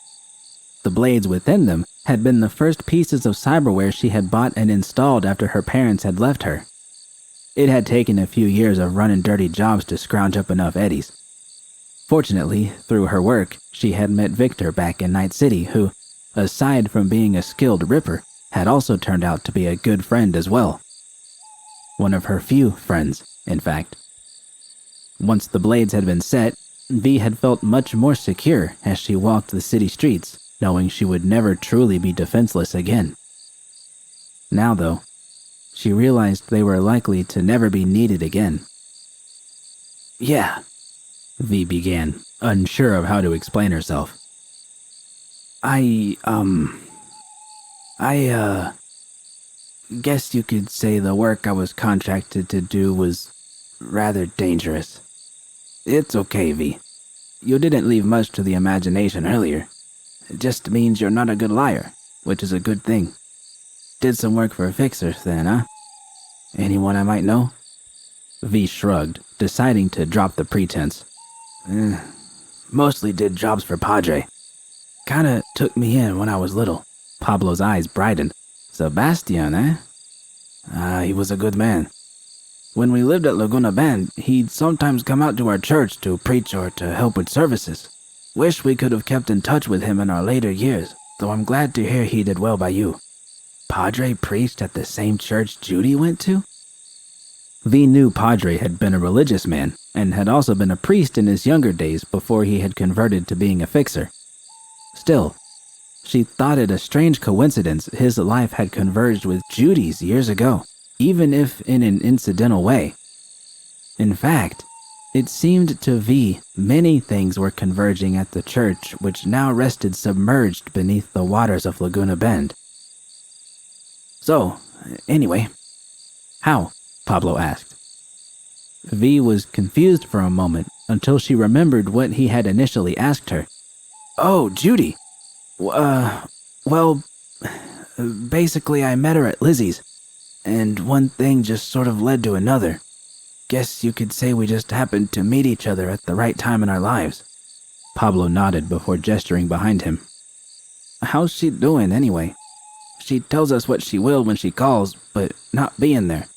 The blades within them had been the first pieces of cyberware she had bought and installed after her parents had left her. It had taken a few years of running dirty jobs to scrounge up enough eddies. Fortunately, through her work, she had met Victor back in Night City, who, aside from being a skilled Ripper, had also turned out to be a good friend as well. One of her few friends, in fact. Once the blades had been set, V had felt much more secure as she walked the city streets, knowing she would never truly be defenseless again. Now, though, she realized they were likely to never be needed again. "Yeah," V began, unsure of how to explain herself. I guess you could say the work I was contracted to do was rather dangerous. It's okay, V. You didn't leave much to the imagination earlier. It just means you're not a good liar, which is a good thing. Did some work for fixers then, huh? Anyone I might know?" V shrugged, deciding to drop the pretense. Mostly did jobs for Padre. Kinda took me in when I was little." Pablo's eyes brightened. "Sebastian, eh? He was a good man. When we lived at Laguna Bend, he'd sometimes come out to our church to preach or to help with services. Wish we could have kept in touch with him in our later years, though I'm glad to hear he did well by you." "Padre preached at the same church Judy went to?" V knew Padre had been a religious man and had also been a priest in his younger days before he had converted to being a fixer. Still, she thought it a strange coincidence his life had converged with Judy's years ago, even if in an incidental way. In fact, it seemed to V many things were converging at the church which now rested submerged beneath the waters of Laguna Bend. "So, anyway, how?" Pablo asked. V was confused for a moment until she remembered what he had initially asked her. "Oh, Judy. Well, basically I met her at Lizzie's, and one thing just sort of led to another. Guess you could say we just happened to meet each other at the right time in our lives." Pablo nodded before gesturing behind him. "How's she doing anyway? She tells us what she will when she calls, but not being there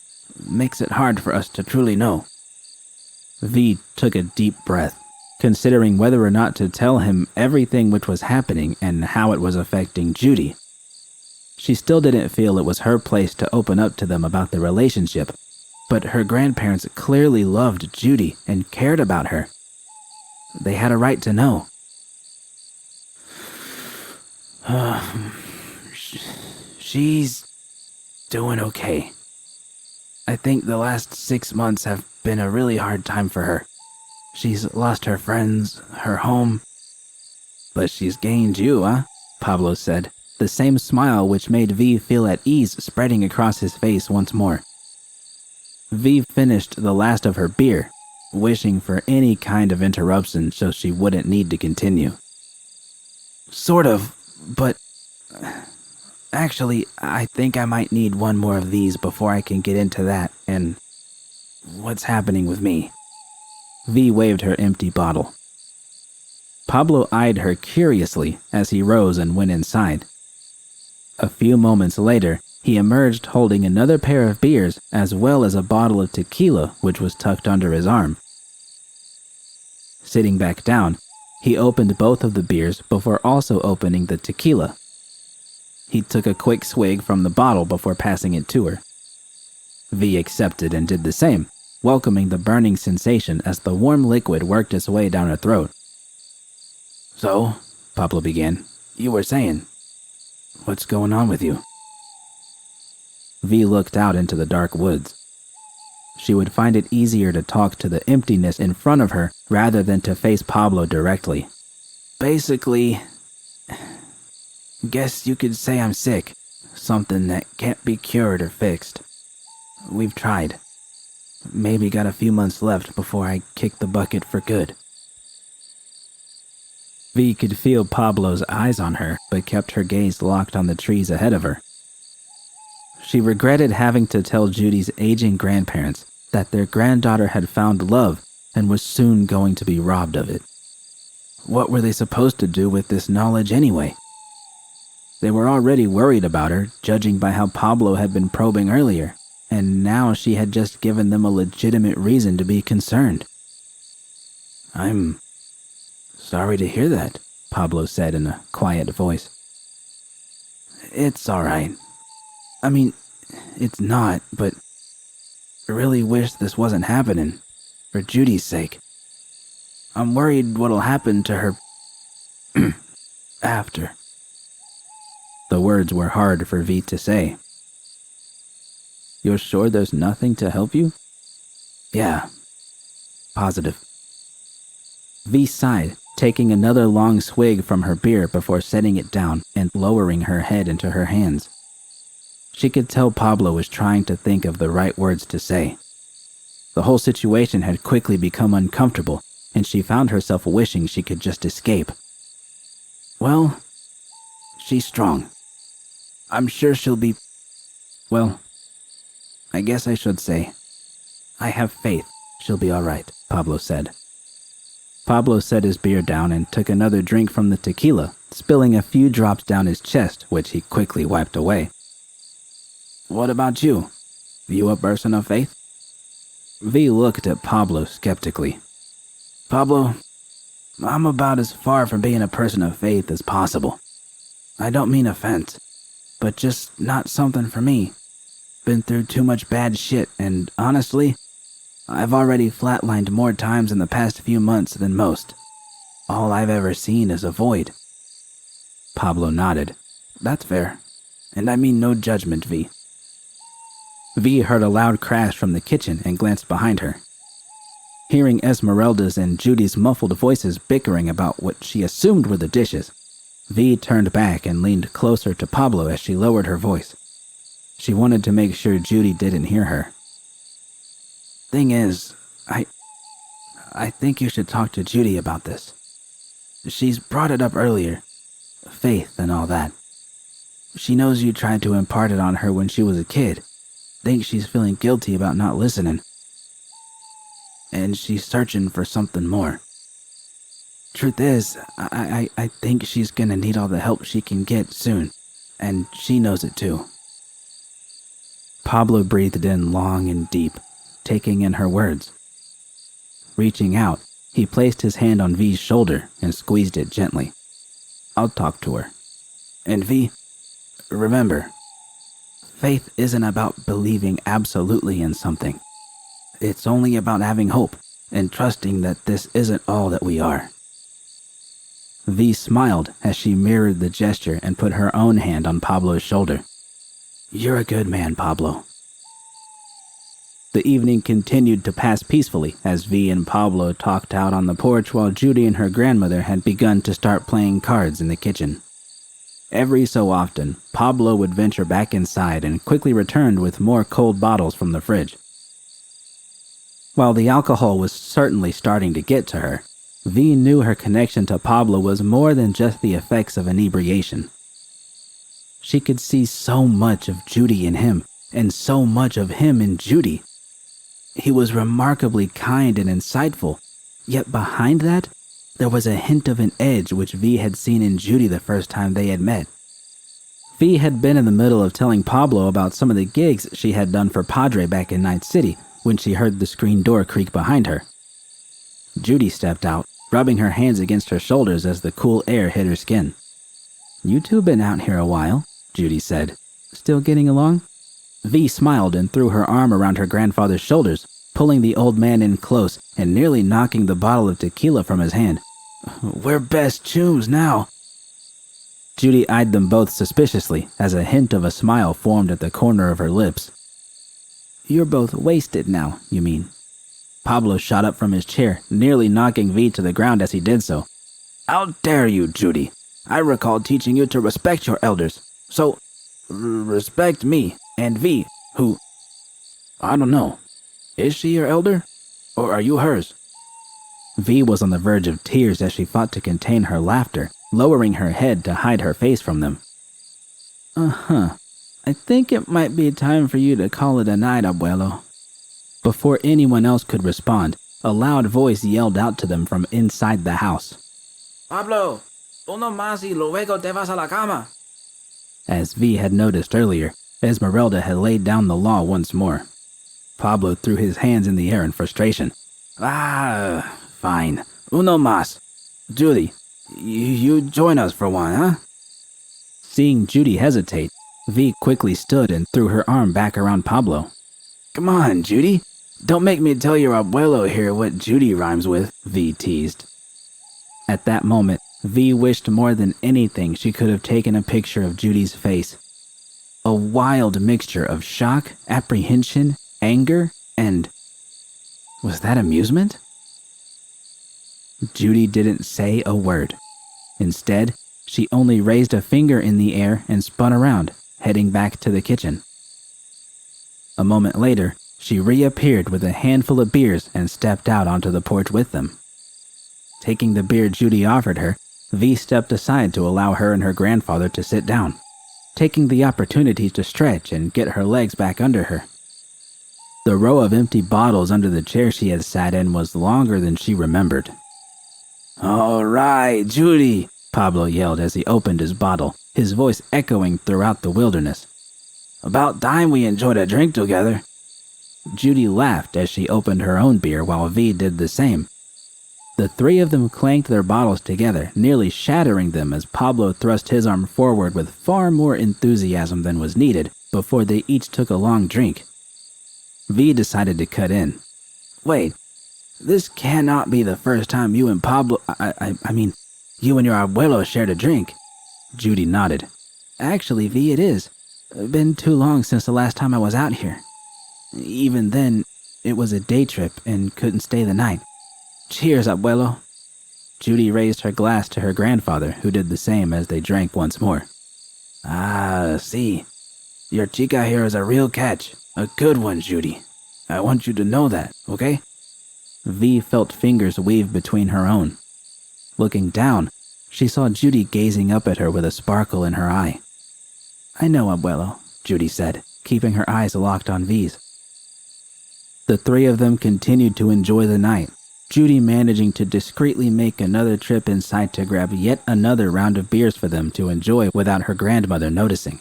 makes it hard for us to truly know." V took a deep breath, considering whether or not to tell him everything which was happening and how it was affecting Judy. She still didn't feel it was her place to open up to them about the relationship, but her grandparents clearly loved Judy and cared about her. They had a right to know. She's doing okay. I think the last 6 months have been a really hard time for her. She's lost her friends, her home. But she's gained you, huh? Pablo said, the same smile which made V feel at ease spreading across his face once more. V finished the last of her beer, wishing for any kind of interruption so she wouldn't need to continue. Sort of, but actually, I think I might need one more of these before I can get into that and what's happening with me. V waved her empty bottle. Pablo eyed her curiously as he rose and went inside. A few moments later, he emerged holding another pair of beers as well as a bottle of tequila which was tucked under his arm. Sitting back down, he opened both of the beers before also opening the tequila. He took a quick swig from the bottle before passing it to her. V accepted and did the same, welcoming the burning sensation as the warm liquid worked its way down her throat. So, Pablo began, you were saying, what's going on with you? V looked out into the dark woods. She would find it easier to talk to the emptiness in front of her rather than to face Pablo directly. Basically, guess you could say I'm sick. Something that can't be cured or fixed. We've tried. Maybe got a few months left before I kick the bucket for good. V could feel Pablo's eyes on her, but kept her gaze locked on the trees ahead of her. She regretted having to tell Judy's aging grandparents that their granddaughter had found love and was soon going to be robbed of it. What were they supposed to do with this knowledge anyway? They were already worried about her, judging by how Pablo had been probing earlier, and now she had just given them a legitimate reason to be concerned. I'm sorry to hear that, Pablo said in a quiet voice. It's all right. I mean, it's not, but I really wish this wasn't happening, for Judy's sake. I'm worried what'll happen to her after. The words were hard for V to say. You're sure there's nothing to help you? Yeah, positive. V sighed, taking another long swig from her beer before setting it down and lowering her head into her hands. She could tell Pablo was trying to think of the right words to say. The whole situation had quickly become uncomfortable, and she found herself wishing she could just escape. Well, she's strong. I'm sure she'll be... Well, I guess I should say, I have faith she'll be all right, Pablo said. Pablo set his beer down and took another drink from the tequila, spilling a few drops down his chest, which he quickly wiped away. What about you? You a person of faith? V looked at Pablo skeptically. Pablo, I'm about as far from being a person of faith as possible. I don't mean offense, but just not something for me. Been through too much bad shit, and honestly, I've already flatlined more times in the past few months than most. All I've ever seen is a void. Pablo nodded. That's fair, and I mean no judgment, V. V heard a loud crash from the kitchen and glanced behind her. Hearing Esmeralda's and Judy's muffled voices bickering about what she assumed were the dishes, V turned back and leaned closer to Pablo as she lowered her voice. She wanted to make sure Judy didn't hear her. Thing is, I think you should talk to Judy about this. She's brought it up earlier. Faith and all that. She knows you tried to impart it on her when she was a kid. Thinks she's feeling guilty about not listening. And she's searching for something more. Truth is, I think she's gonna need all the help she can get soon. And she knows it too. Pablo breathed in long and deep, taking in her words. Reaching out, he placed his hand on V's shoulder and squeezed it gently. I'll talk to her. And V, remember, faith isn't about believing absolutely in something. It's only about having hope and trusting that this isn't all that we are. V smiled as she mirrored the gesture and put her own hand on Pablo's shoulder. You're a good man, Pablo. The evening continued to pass peacefully as V and Pablo talked out on the porch while Judy and her grandmother had begun to start playing cards in the kitchen. Every so often, Pablo would venture back inside and quickly returned with more cold bottles from the fridge. While the alcohol was certainly starting to get to her, V knew her connection to Pablo was more than just the effects of inebriation. She could see so much of Judy in him, and so much of him in Judy. He was remarkably kind and insightful, yet behind that, there was a hint of an edge which V had seen in Judy the first time they had met. V had been in the middle of telling Pablo about some of the gigs she had done for Padre back in Night City when she heard the screen door creak behind her. Judy stepped out, rubbing her hands against her shoulders as the cool air hit her skin. "You two been out here a while," Judy said. "Still getting along?" V smiled and threw her arm around her grandfather's shoulders, pulling the old man in close and nearly knocking the bottle of tequila from his hand. "We're best chooms now." Judy eyed them both suspiciously as a hint of a smile formed at the corner of her lips. "You're both wasted now, you mean?" Pablo shot up from his chair, nearly knocking V to the ground as he did so. "How dare you, Judy? I recall teaching you to respect your elders. So, respect me and V, who, I don't know. Is she your elder? Or are you hers?" V was on the verge of tears as she fought to contain her laughter, lowering her head to hide her face from them. I think it might be time for you to call it a night, abuelo." Before anyone else could respond, a loud voice yelled out to them from inside the house. "Pablo, uno más y luego te vas a la cama." As V had noticed earlier, Esmeralda had laid down the law once more. Pablo threw his hands in the air in frustration. Fine. Uno más. Judy, you join us for one, huh?" Seeing Judy hesitate, V quickly stood and threw her arm back around Pablo. "Come on, Judy. Don't make me tell your abuelo here what Judy rhymes with," V teased. At that moment, V wished more than anything she could have taken a picture of Judy's face. A wild mixture of shock, apprehension, anger, and... was that amusement? Judy didn't say a word. Instead, she only raised a finger in the air and spun around, heading back to the kitchen. A moment later, she reappeared with a handful of beers and stepped out onto the porch with them. Taking the beer Judy offered her, V stepped aside to allow her and her grandfather to sit down, taking the opportunity to stretch and get her legs back under her. The row of empty bottles under the chair she had sat in was longer than she remembered. "All right, Judy," Pablo yelled as he opened his bottle, his voice echoing throughout the wilderness. "About time we enjoyed a drink together." Judy laughed as she opened her own beer while V did the same. The three of them clanked their bottles together, nearly shattering them as Pablo thrust his arm forward with far more enthusiasm than was needed before they each took a long drink. V decided to cut in. "Wait, this cannot be the first time you and Pablo, you and your abuelo shared a drink." Judy nodded. "Actually, V, it is. Been too long since the last time I was out here. Even then, it was a day trip and couldn't stay the night. Cheers, abuelo." Judy raised her glass to her grandfather, who did the same as they drank once more. See. Your chica here is a real catch. A good one, Judy. I want you to know that, okay?" V felt fingers weave between her own. Looking down, she saw Judy gazing up at her with a sparkle in her eye. "I know, abuelo," Judy said, keeping her eyes locked on V's. The three of them continued to enjoy the night, Judy managing to discreetly make another trip inside to grab yet another round of beers for them to enjoy without her grandmother noticing.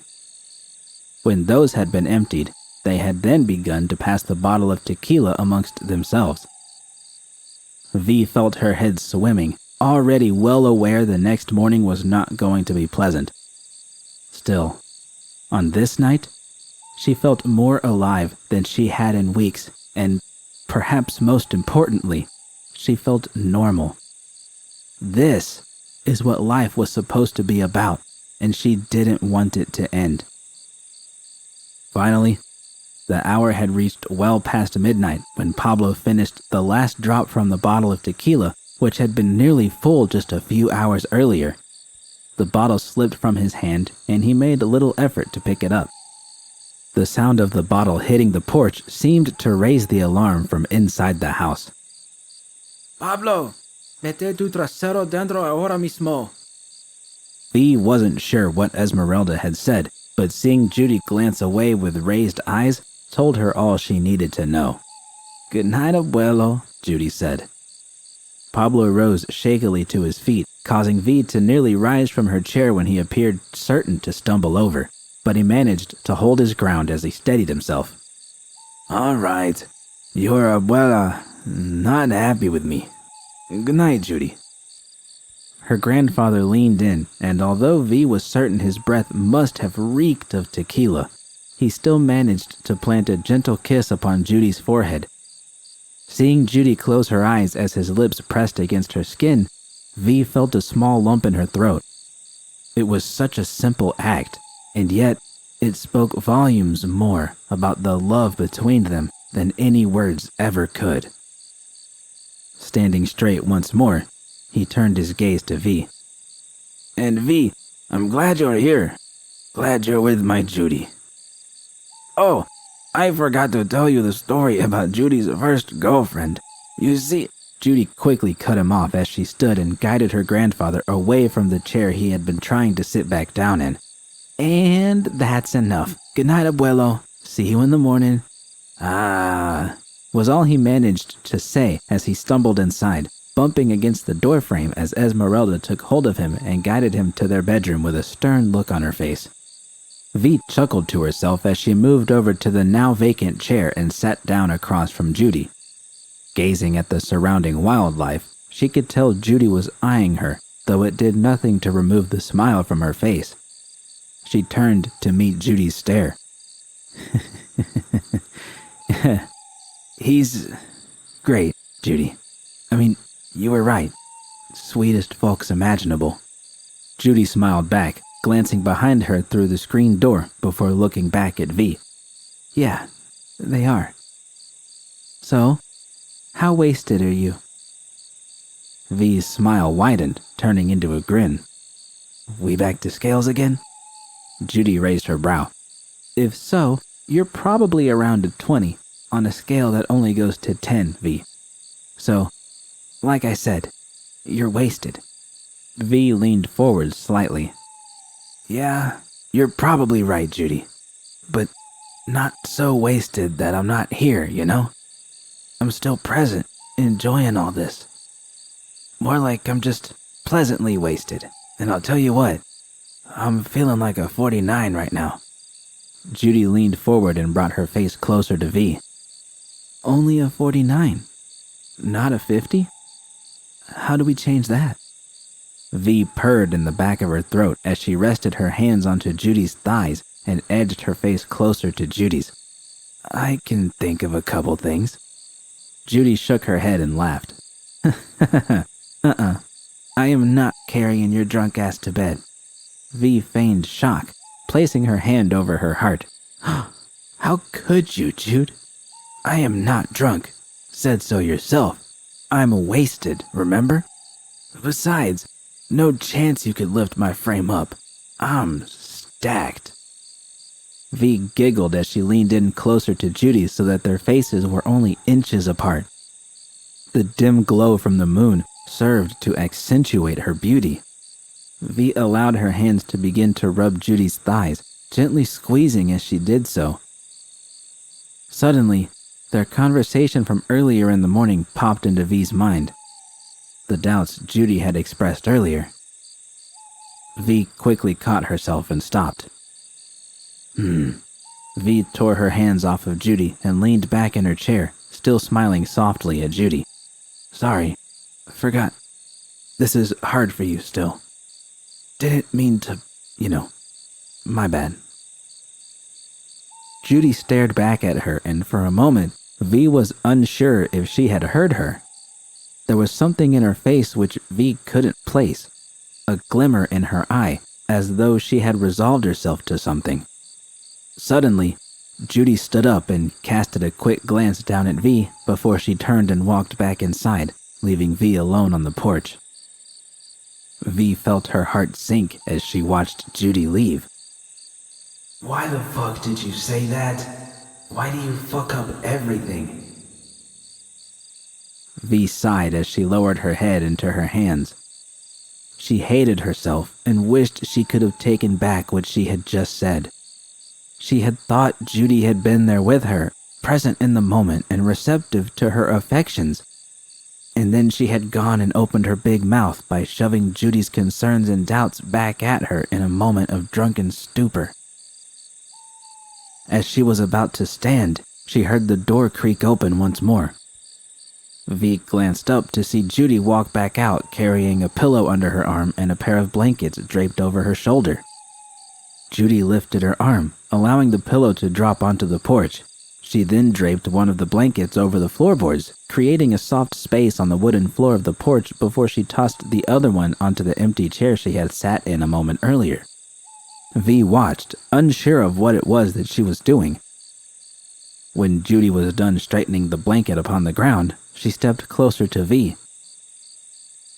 When those had been emptied, they had then begun to pass the bottle of tequila amongst themselves. V felt her head swimming, already well aware the next morning was not going to be pleasant. Still, on this night, she felt more alive than she had in weeks, and perhaps most importantly, she felt normal. This is what life was supposed to be about, and she didn't want it to end. Finally, the hour had reached well past midnight when Pablo finished the last drop from the bottle of tequila, which had been nearly full just a few hours earlier. The bottle slipped from his hand, and he made little effort to pick it up. The sound of the bottle hitting the porch seemed to raise the alarm from inside the house. Pablo, mete tu trasero dentro ahora mismo. V wasn't sure what Esmeralda had said, but seeing Judy glance away with raised eyes told her all she needed to know. "Good night, abuelo," Judy said. Pablo rose shakily to his feet, causing V to nearly rise from her chair when he appeared certain to stumble over, but he managed to hold his ground as he steadied himself. All right. Your abuela not happy with me. Good night, Judy. Her grandfather leaned in, and although V was certain his breath must have reeked of tequila, he still managed to plant a gentle kiss upon Judy's forehead. Seeing Judy close her eyes as his lips pressed against her skin, V felt a small lump in her throat. It was such a simple act, and yet it spoke volumes more about the love between them than any words ever could. Standing straight once more, he turned his gaze to V. And V, I'm glad you're here. Glad you're with my Judy. Oh, I forgot to tell you the story about Judy's first girlfriend. You see, Judy quickly cut him off as she stood and guided her grandfather away from the chair he had been trying to sit back down in. "And that's enough. Good night, abuelo. See you in the morning." Ah, was all he managed to say as he stumbled inside, bumping against the doorframe as Esmeralda took hold of him and guided him to their bedroom with a stern look on her face. V chuckled to herself as she moved over to the now vacant chair and sat down across from Judy. Gazing at the surrounding wildlife, she could tell Judy was eyeing her, though it did nothing to remove the smile from her face. She turned to meet Judy's stare. "He's great, Judy. I mean, you were right. Sweetest folks imaginable." Judy smiled back, glancing behind her through the screen door before looking back at V. "Yeah, they are. So, how wasted are you?" V's smile widened, turning into a grin. "We back to scales again?" Judy raised her brow. "If so, you're probably around a 20 on a scale that only goes to 10, V. So, like I said, you're wasted." V leaned forward slightly. yeah, you're probably right, Judy. But not so wasted that I'm not here, you know? I'm still present, enjoying all this. More like I'm just pleasantly wasted. And I'll tell you what, I'm feeling like a 49 right now." Judy leaned forward and brought her face closer to V. "Only a 49? Not a 50? How do we change that?" V purred in the back of her throat as she rested her hands onto Judy's thighs and edged her face closer to Judy's. "I can think of a couple things." Judy shook her head and laughed. I am not carrying your drunk ass to bed." V feigned shock, placing her hand over her heart. "How could you, Jude? I am not drunk. Said so yourself. I'm wasted, remember? Besides, no chance you could lift my frame up. I'm stacked." V giggled as she leaned in closer to Judy so that their faces were only inches apart. The dim glow from the moon served to accentuate her beauty. V allowed her hands to begin to rub Judy's thighs, gently squeezing as she did so. Suddenly, their conversation from earlier in the morning popped into V's mind. The doubts Judy had expressed earlier. V quickly caught herself and stopped. V tore her hands off of Judy and leaned back in her chair, still smiling softly at Judy. "Sorry, forgot. This is hard for you still. Didn't mean to, my bad." Judy stared back at her, and for a moment, V was unsure if she had heard her. There was something in her face which V couldn't place, a glimmer in her eye, as though she had resolved herself to something. Suddenly, Judy stood up and casted a quick glance down at V before she turned and walked back inside, leaving V alone on the porch. V felt her heart sink as she watched Judy leave. Why the fuck did you say that? Why do you fuck up everything? V sighed as she lowered her head into her hands. She hated herself and wished she could have taken back what she had just said. She had thought Judy had been there with her, present in the moment and receptive to her affections. And then she had gone and opened her big mouth by shoving Judy's concerns and doubts back at her in a moment of drunken stupor. As she was about to stand, she heard the door creak open once more. V glanced up to see Judy walk back out carrying a pillow under her arm and a pair of blankets draped over her shoulder. Judy lifted her arm, allowing the pillow to drop onto the porch. She then draped one of the blankets over the floorboards, creating a soft space on the wooden floor of the porch before she tossed the other one onto the empty chair she had sat in a moment earlier. V watched, unsure of what it was that she was doing. When Judy was done straightening the blanket upon the ground, she stepped closer to V.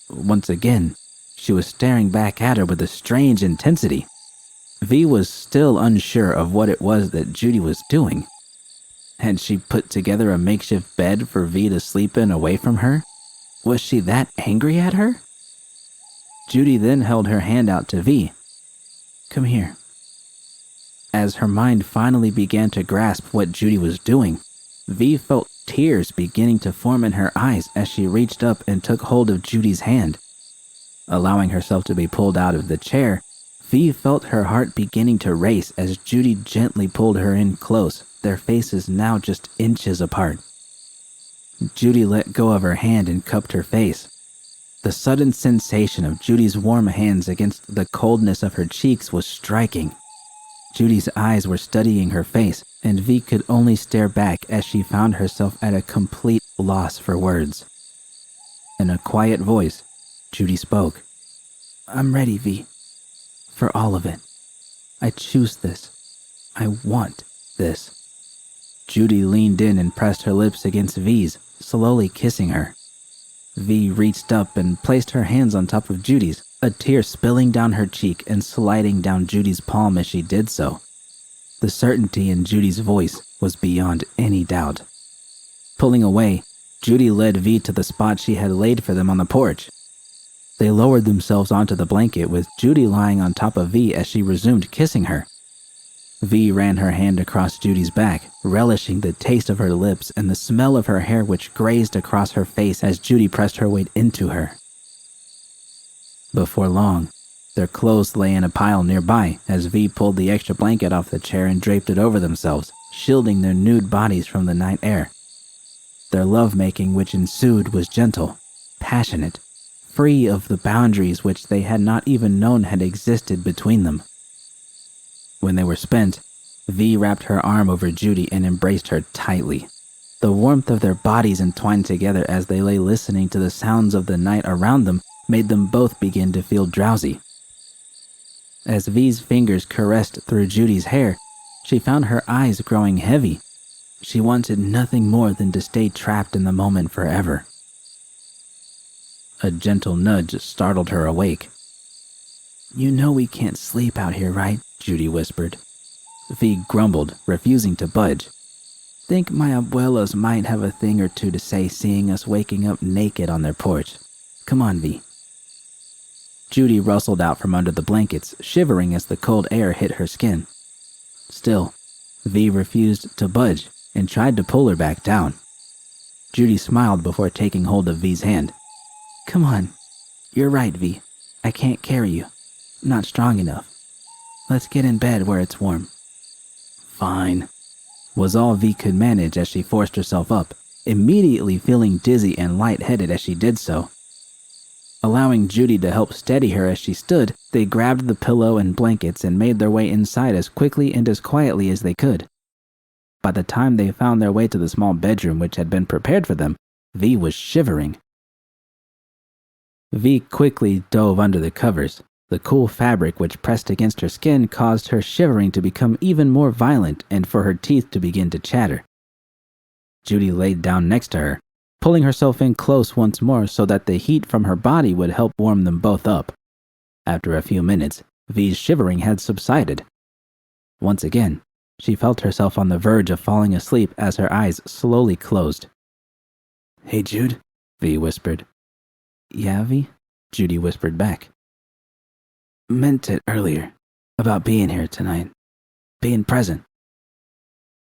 Once again, she was staring back at her with a strange intensity. V was still unsure of what it was that Judy was doing. Had she put together a makeshift bed for V to sleep in away from her? Was she that angry at her? Judy then held her hand out to V. Come here. As her mind finally began to grasp what Judy was doing, V felt tears beginning to form in her eyes as she reached up and took hold of Judy's hand. Allowing herself to be pulled out of the chair, V felt her heart beginning to race as Judy gently pulled her in close, their faces now just inches apart. Judy let go of her hand and cupped her face. The sudden sensation of Judy's warm hands against the coldness of her cheeks was striking. Judy's eyes were studying her face, and V could only stare back as she found herself at a complete loss for words. In a quiet voice, Judy spoke. I'm ready, V. For all of it. I choose this. I want this. Judy leaned in and pressed her lips against V's, slowly kissing her. V reached up and placed her hands on top of Judy's, a tear spilling down her cheek and sliding down Judy's palm as she did so. The certainty in Judy's voice was beyond any doubt. Pulling away, Judy led V to the spot she had laid for them on the porch. They lowered themselves onto the blanket with Judy lying on top of V as she resumed kissing her. V ran her hand across Judy's back, relishing the taste of her lips and the smell of her hair which grazed across her face as Judy pressed her weight into her. Before long, their clothes lay in a pile nearby as V pulled the extra blanket off the chair and draped it over themselves, shielding their nude bodies from the night air. Their lovemaking which ensued was gentle, passionate, free of the boundaries which they had not even known had existed between them. When they were spent, V wrapped her arm over Judy and embraced her tightly. The warmth of their bodies entwined together as they lay listening to the sounds of the night around them made them both begin to feel drowsy. As V's fingers caressed through Judy's hair, she found her eyes growing heavy. She wanted nothing more than to stay trapped in the moment forever. A gentle nudge startled her awake. You know we can't sleep out here, right? Judy whispered. V grumbled, refusing to budge. Think my abuelos might have a thing or two to say seeing us waking up naked on their porch. Come on, V. Judy rustled out from under the blankets, shivering as the cold air hit her skin. Still, V refused to budge and tried to pull her back down. Judy smiled before taking hold of V's hand. Come on. You're right, V. I can't carry you. I'm not strong enough. Let's get in bed where it's warm. Fine, was all V could manage as she forced herself up, immediately feeling dizzy and lightheaded as she did so. Allowing Judy to help steady her as she stood, they grabbed the pillow and blankets and made their way inside as quickly and as quietly as they could. By the time they found their way to the small bedroom which had been prepared for them, V was shivering. V quickly dove under the covers. The cool fabric which pressed against her skin caused her shivering to become even more violent and for her teeth to begin to chatter. Judy laid down next to her, pulling herself in close once more so that the heat from her body would help warm them both up. After a few minutes, V's shivering had subsided. Once again, she felt herself on the verge of falling asleep as her eyes slowly closed. "Hey, Jude," V whispered. "Yeah, V?" Judy whispered back. "Meant it earlier, about being here tonight, being present.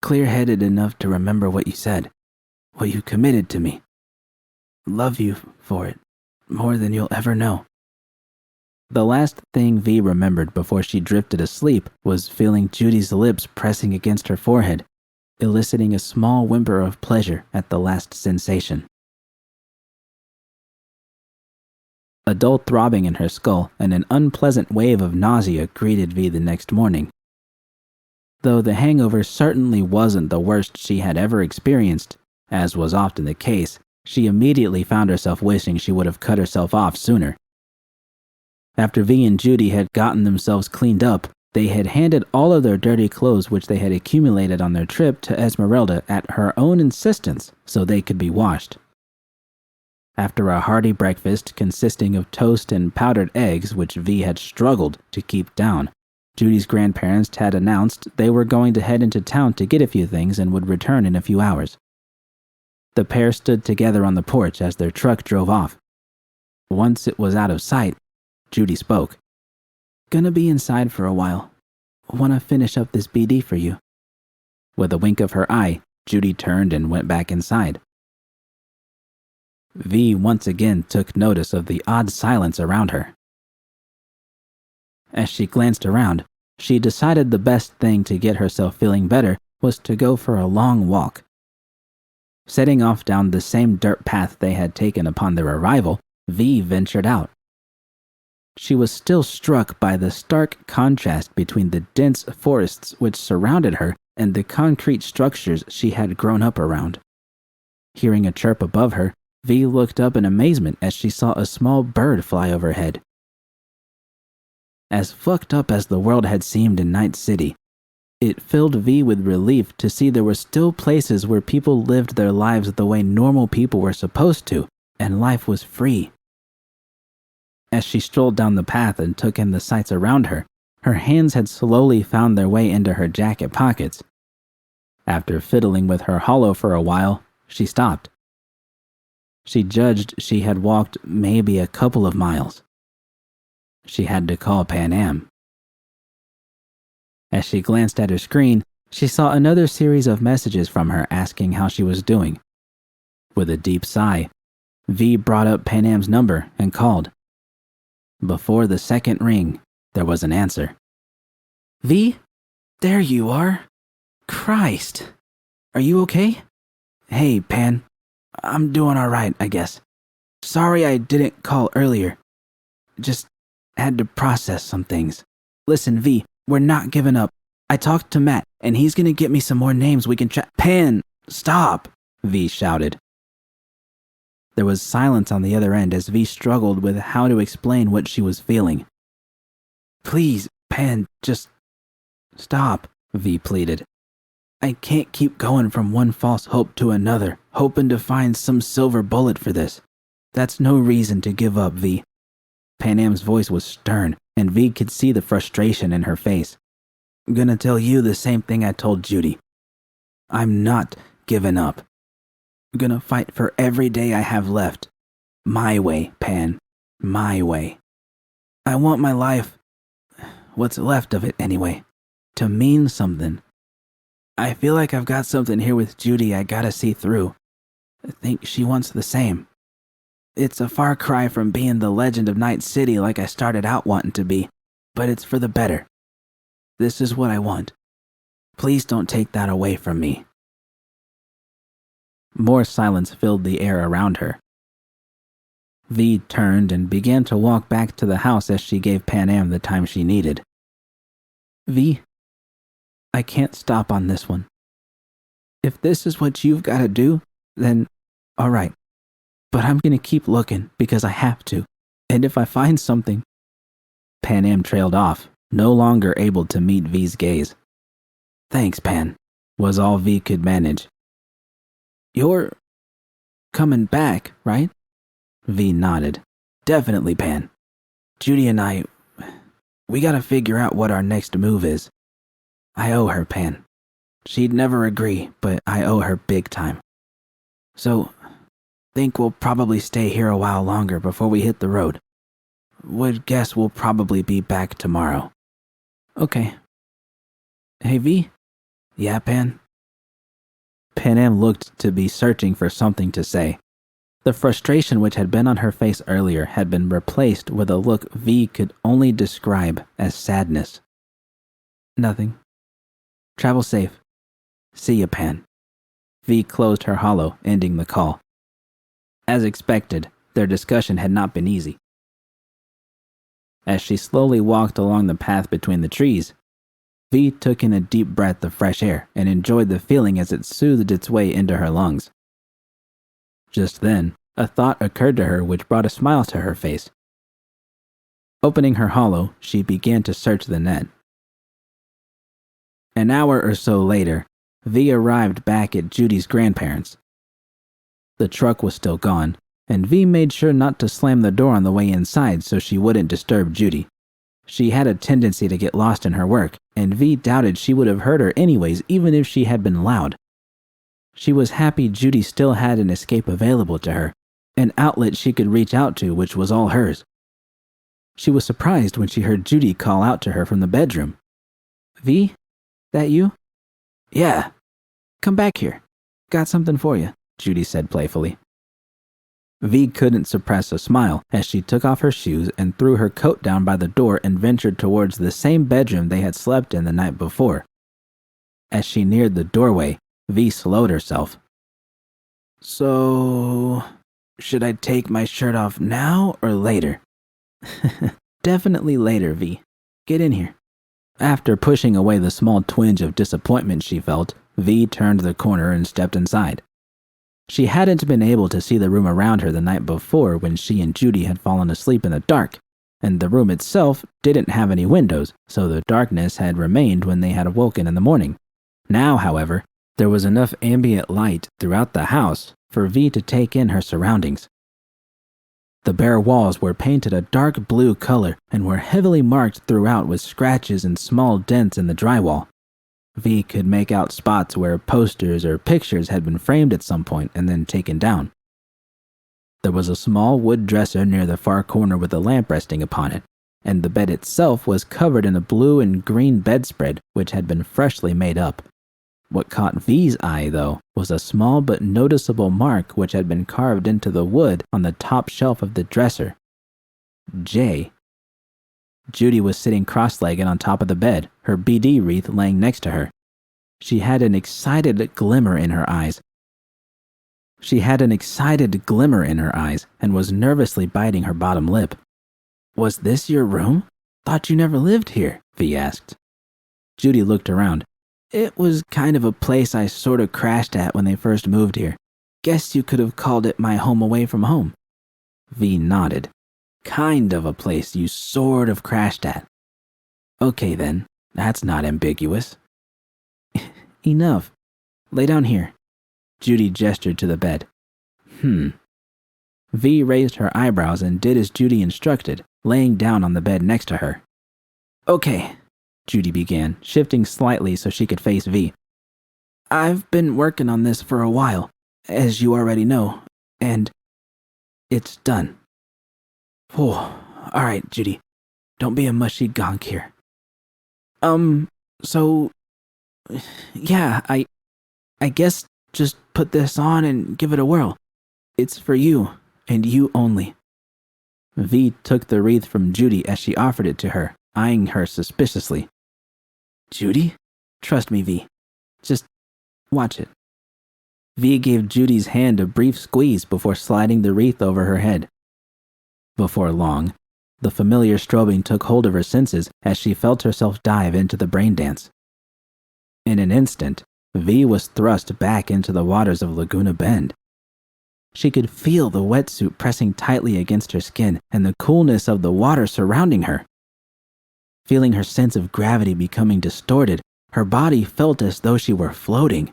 Clear-headed enough to remember what you said, what you committed to me. Love you for it, more than you'll ever know." The last thing V remembered before she drifted asleep was feeling Judy's lips pressing against her forehead, eliciting a small whimper of pleasure at the last sensation. A dull throbbing in her skull and an unpleasant wave of nausea greeted V the next morning. Though the hangover certainly wasn't the worst she had ever experienced, as was often the case, she immediately found herself wishing she would have cut herself off sooner. After V and Judy had gotten themselves cleaned up, they had handed all of their dirty clothes which they had accumulated on their trip to Esmeralda at her own insistence so they could be washed. After a hearty breakfast consisting of toast and powdered eggs which V had struggled to keep down, Judy's grandparents had announced they were going to head into town to get a few things and would return in a few hours. The pair stood together on the porch as their truck drove off. Once it was out of sight, Judy spoke. "Gonna be inside for a while. Wanna finish up this BD for you." With a wink of her eye, Judy turned and went back inside. V once again took notice of the odd silence around her. As she glanced around, she decided the best thing to get herself feeling better was to go for a long walk. Setting off down the same dirt path they had taken upon their arrival, V ventured out. She was still struck by the stark contrast between the dense forests which surrounded her and the concrete structures she had grown up around. Hearing a chirp above her, V looked up in amazement as she saw a small bird fly overhead. As fucked up as the world had seemed in Night City, it filled V with relief to see there were still places where people lived their lives the way normal people were supposed to, and life was free. As she strolled down the path and took in the sights around her, her hands had slowly found their way into her jacket pockets. After fiddling with her hollow for a while, she stopped. She judged she had walked maybe a couple of miles. She had to call Pan Am. As she glanced at her screen, she saw another series of messages from her asking how she was doing. With a deep sigh, V brought up Pan Am's number and called. Before the second ring, there was an answer. "V? There you are. Christ. Are you okay?" "Hey, Pan. I'm doing alright, I guess. Sorry I didn't call earlier. Just had to process some things. Listen, V, we're not giving up. I talked to Matt, and he's gonna get me some more names we can Pan, stop!" V shouted. There was silence on the other end as V struggled with how to explain what she was feeling. "Please, Pan, just stop," V pleaded. "I can't keep going from one false hope to another, hoping to find some silver bullet for this. That's no reason to give up, V." Pan Am's voice was stern, and V could see the frustration in her face. "I'm gonna tell you the same thing I told Judy. I'm not giving up. I'm gonna fight for every day I have left. My way, Pan. My way. I want my life, what's left of it anyway, to mean something. I feel like I've got something here with Judy I gotta see through. I think she wants the same. It's a far cry from being the legend of Night City like I started out wanting to be, but it's for the better. This is what I want. Please don't take that away from me." More silence filled the air around her. V turned and began to walk back to the house as she gave Pan Am the time she needed. "V, I can't stop on this one. If this is what you've got to do, then all right. But I'm going to keep looking because I have to. And if I find something... Pan Am trailed off, no longer able to meet V's gaze. Thanks, Pan, was all V could manage. You're coming back, right? V nodded. Definitely, Pan. Judy and I, we gotta figure out what our next move is. I owe her, Pan. She'd never agree, but I owe her big time. So, think we'll probably stay here a while longer before we hit the road. Would guess we'll probably be back tomorrow. Okay. Hey, V? Yeah, Pan? Pan Am looked to be searching for something to say. The frustration which had been on her face earlier had been replaced with a look V could only describe as sadness. Nothing. Travel safe. See ya, Pan. V closed her holo, ending the call. As expected, their discussion had not been easy. As she slowly walked along the path between the trees, V took in a deep breath of fresh air and enjoyed the feeling as it soothed its way into her lungs. Just then, a thought occurred to her which brought a smile to her face. Opening her holo, she began to search the net. An hour or so later, V arrived back at Judy's grandparents'. The truck was still gone, and V made sure not to slam the door on the way inside so she wouldn't disturb Judy. She had a tendency to get lost in her work, and V doubted she would have heard her anyways even if she had been loud. She was happy Judy still had an escape available to her, an outlet she could reach out to which was all hers. She was surprised when she heard Judy call out to her from the bedroom. V? That you? Yeah. Come back here. Got something for you, Judy said playfully. V couldn't suppress a smile as she took off her shoes and threw her coat down by the door and ventured towards the same bedroom they had slept in the night before. As she neared the doorway, V slowed herself. So, should I take my shirt off now or later? Definitely later, V. Get in here. After pushing away the small twinge of disappointment she felt, V turned the corner and stepped inside. She hadn't been able to see the room around her the night before when she and Judy had fallen asleep in the dark, and the room itself didn't have any windows, so the darkness had remained when they had awoken in the morning. Now, however, there was enough ambient light throughout the house for V to take in her surroundings. The bare walls were painted a dark blue color and were heavily marked throughout with scratches and small dents in the drywall. V could make out spots where posters or pictures had been framed at some point and then taken down. There was a small wood dresser near the far corner with a lamp resting upon it, and the bed itself was covered in a blue and green bedspread which had been freshly made up. What caught V's eye, though, was a small but noticeable mark which had been carved into the wood on the top shelf of the dresser. J. Judy was sitting cross-legged on top of the bed, her BD wreath laying next to her. She had an excited glimmer in her eyes. And was nervously biting her bottom lip. Was this your room? Thought you never lived here, V asked. Judy looked around. It was kind of a place I sort of crashed at when they first moved here. Guess you could have called it my home away from home. V nodded. Kind of a place you sort of crashed at. Okay then, that's not ambiguous. Enough. Lay down here. Judy gestured to the bed. V raised her eyebrows and did as Judy instructed, laying down on the bed next to her. Okay, Judy began, shifting slightly so she could face V. I've been working on this for a while, as you already know, and it's done. Oh, all right, Judy. Don't be a mushy gonk here. So, yeah, I guess just put this on and give it a whirl. It's for you, and you only. V took the wreath from Judy as she offered it to her, eyeing her suspiciously. Judy? Trust me, V. Just watch it. V gave Judy's hand a brief squeeze before sliding the wreath over her head. Before long, the familiar strobing took hold of her senses as she felt herself dive into the brain dance. In an instant, V was thrust back into the waters of Laguna Bend. She could feel the wetsuit pressing tightly against her skin and the coolness of the water surrounding her. Feeling her sense of gravity becoming distorted, her body felt as though she were floating.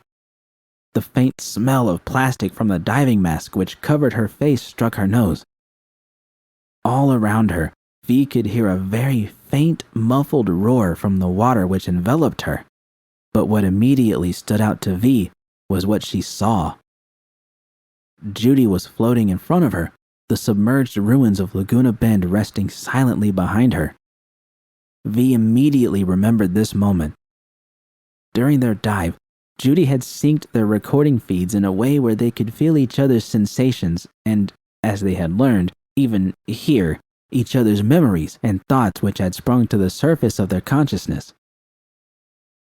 The faint smell of plastic from the diving mask which covered her face struck her nose. All around her, V could hear a very faint, muffled roar from the water which enveloped her. But what immediately stood out to V was what she saw. Judy was floating in front of her, the submerged ruins of Laguna Bend resting silently behind her. V immediately remembered this moment. During their dive, Judy had synced their recording feeds in a way where they could feel each other's sensations and, as they had learned, even hear each other's memories and thoughts which had sprung to the surface of their consciousness.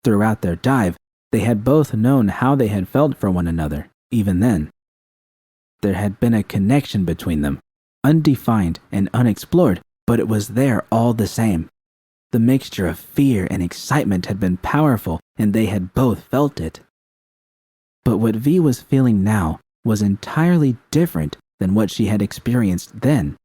Throughout their dive, they had both known how they had felt for one another, even then. There had been a connection between them, undefined and unexplored, but it was there all the same. The mixture of fear and excitement had been powerful, and they had both felt it. But what V was feeling now was entirely different than what she had experienced then.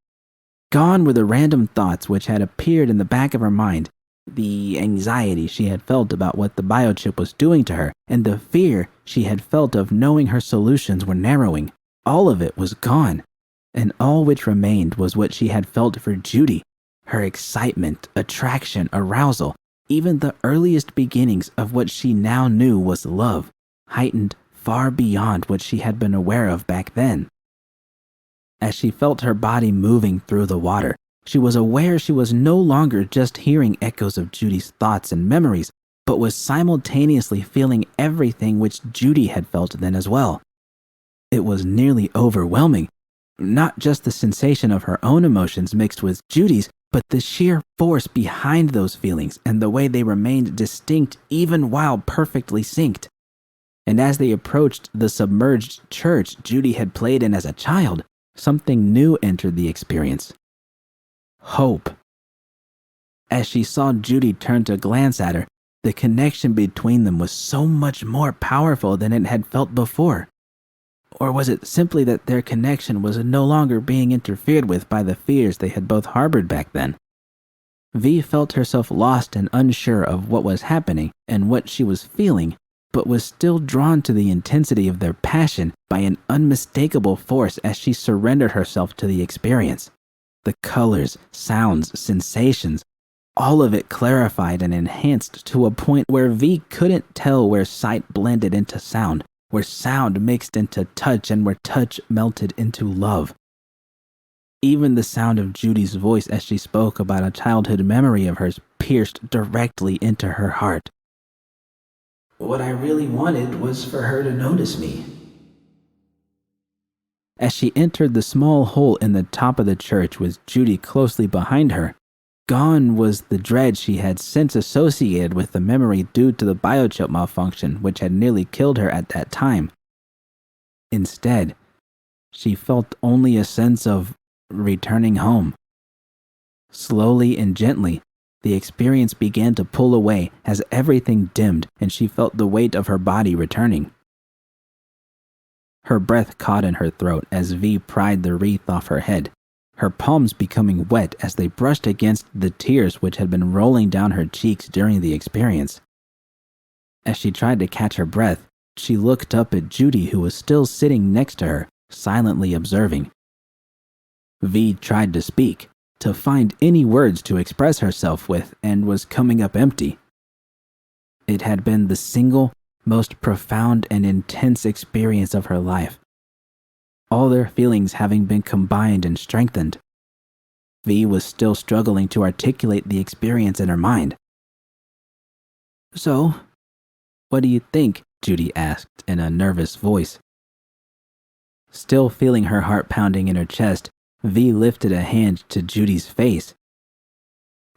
Gone were the random thoughts which had appeared in the back of her mind, the anxiety she had felt about what the biochip was doing to her, and the fear she had felt of knowing her solutions were narrowing. All of it was gone, and all which remained was what she had felt for Judy, her excitement, attraction, arousal, even the earliest beginnings of what she now knew was love, heightened far beyond what she had been aware of back then. As she felt her body moving through the water, she was aware she was no longer just hearing echoes of Judy's thoughts and memories, but was simultaneously feeling everything which Judy had felt then as well. It was nearly overwhelming, not just the sensation of her own emotions mixed with Judy's, but the sheer force behind those feelings and the way they remained distinct even while perfectly synced. And as they approached the submerged church Judy had played in as a child, something new entered the experience. Hope. As she saw Judy turn to glance at her, the connection between them was so much more powerful than it had felt before. Or was it simply that their connection was no longer being interfered with by the fears they had both harbored back then? V felt herself lost and unsure of what was happening and what she was feeling, but was still drawn to the intensity of their passion by an unmistakable force as she surrendered herself to the experience. The colors, sounds, sensations, all of it clarified and enhanced to a point where V couldn't tell where sight blended into sound, where sound mixed into touch, and where touch melted into love. Even the sound of Judy's voice as she spoke about a childhood memory of hers pierced directly into her heart. What I really wanted was for her to notice me. As she entered the small hole in the top of the church with Judy closely behind her, gone was the dread she had since associated with the memory due to the biochip malfunction which had nearly killed her at that time. Instead, she felt only a sense of returning home. Slowly and gently, the experience began to pull away as everything dimmed and she felt the weight of her body returning. Her breath caught in her throat as V pried the wreath off her head, her palms becoming wet as they brushed against the tears which had been rolling down her cheeks during the experience. As she tried to catch her breath, she looked up at Judy, who was still sitting next to her, silently observing. V tried to speak, to find any words to express herself with, and was coming up empty. It had been the single, most profound and intense experience of her life. All their feelings having been combined and strengthened. V was still struggling to articulate the experience in her mind. So, what do you think? Judy asked in a nervous voice. Still feeling her heart pounding in her chest, V lifted a hand to Judy's face.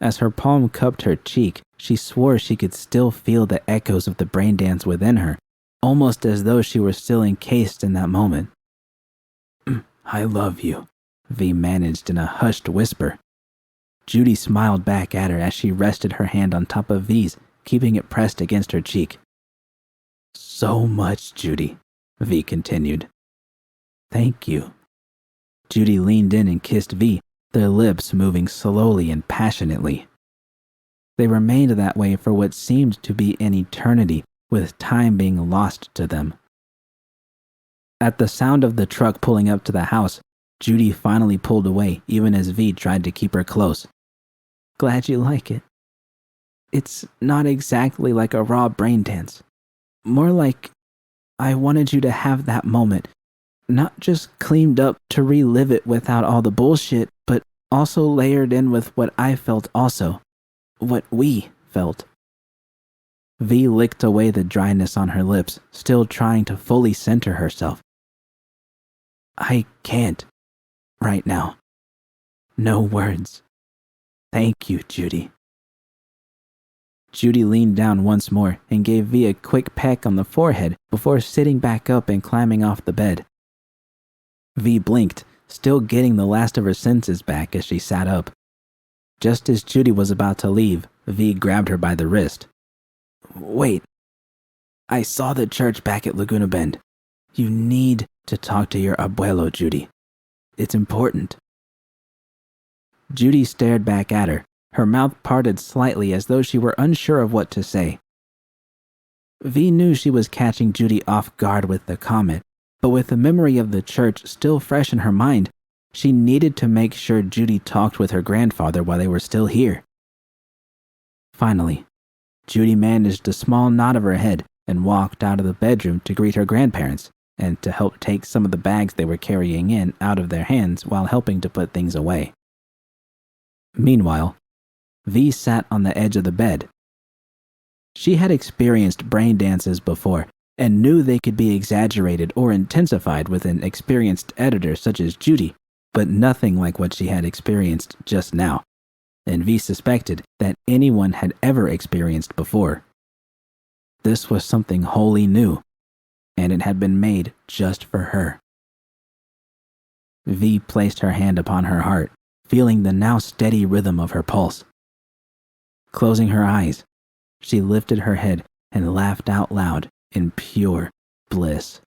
As her palm cupped her cheek, she swore she could still feel the echoes of the brain dance within her, almost as though she were still encased in that moment. I love you, V managed in a hushed whisper. Judy smiled back at her as she rested her hand on top of V's, keeping it pressed against her cheek. so much, Judy, V continued. Thank you. Judy leaned in and kissed V, their lips moving slowly and passionately. They remained that way for what seemed to be an eternity, with time being lost to them. At the sound of the truck pulling up to the house, Judy finally pulled away, even as V tried to keep her close. Glad you like it. It's not exactly like a raw brain dance. More like I wanted you to have that moment, not just cleaned up to relive it without all the bullshit, but also layered in with what I felt also. What we felt. V licked away the dryness on her lips, still trying to fully center herself. I can't. Right now. No words. Thank you, Judy. Judy leaned down once more and gave V a quick peck on the forehead before sitting back up and climbing off the bed. V blinked, still getting the last of her senses back as she sat up. Just as Judy was about to leave, V grabbed her by the wrist. Wait. I saw the church back at Laguna Bend. You need to talk to your abuelo, Judy. It's important. Judy stared back at her, her mouth parted slightly as though she were unsure of what to say. V knew she was catching Judy off guard with the comment, but with the memory of the church still fresh in her mind, she needed to make sure Judy talked with her grandfather while they were still here. Finally, Judy managed a small nod of her head and walked out of the bedroom to greet her grandparents and to help take some of the bags they were carrying in out of their hands while helping to put things away. Meanwhile, V sat on the edge of the bed. She had experienced brain dances before and knew they could be exaggerated or intensified with an experienced editor such as Judy, but nothing like what she had experienced just now, and V suspected that anyone had ever experienced before. This was something wholly new, and it had been made just for her. V placed her hand upon her heart, feeling the now steady rhythm of her pulse. Closing her eyes, she lifted her head and laughed out loud in pure bliss.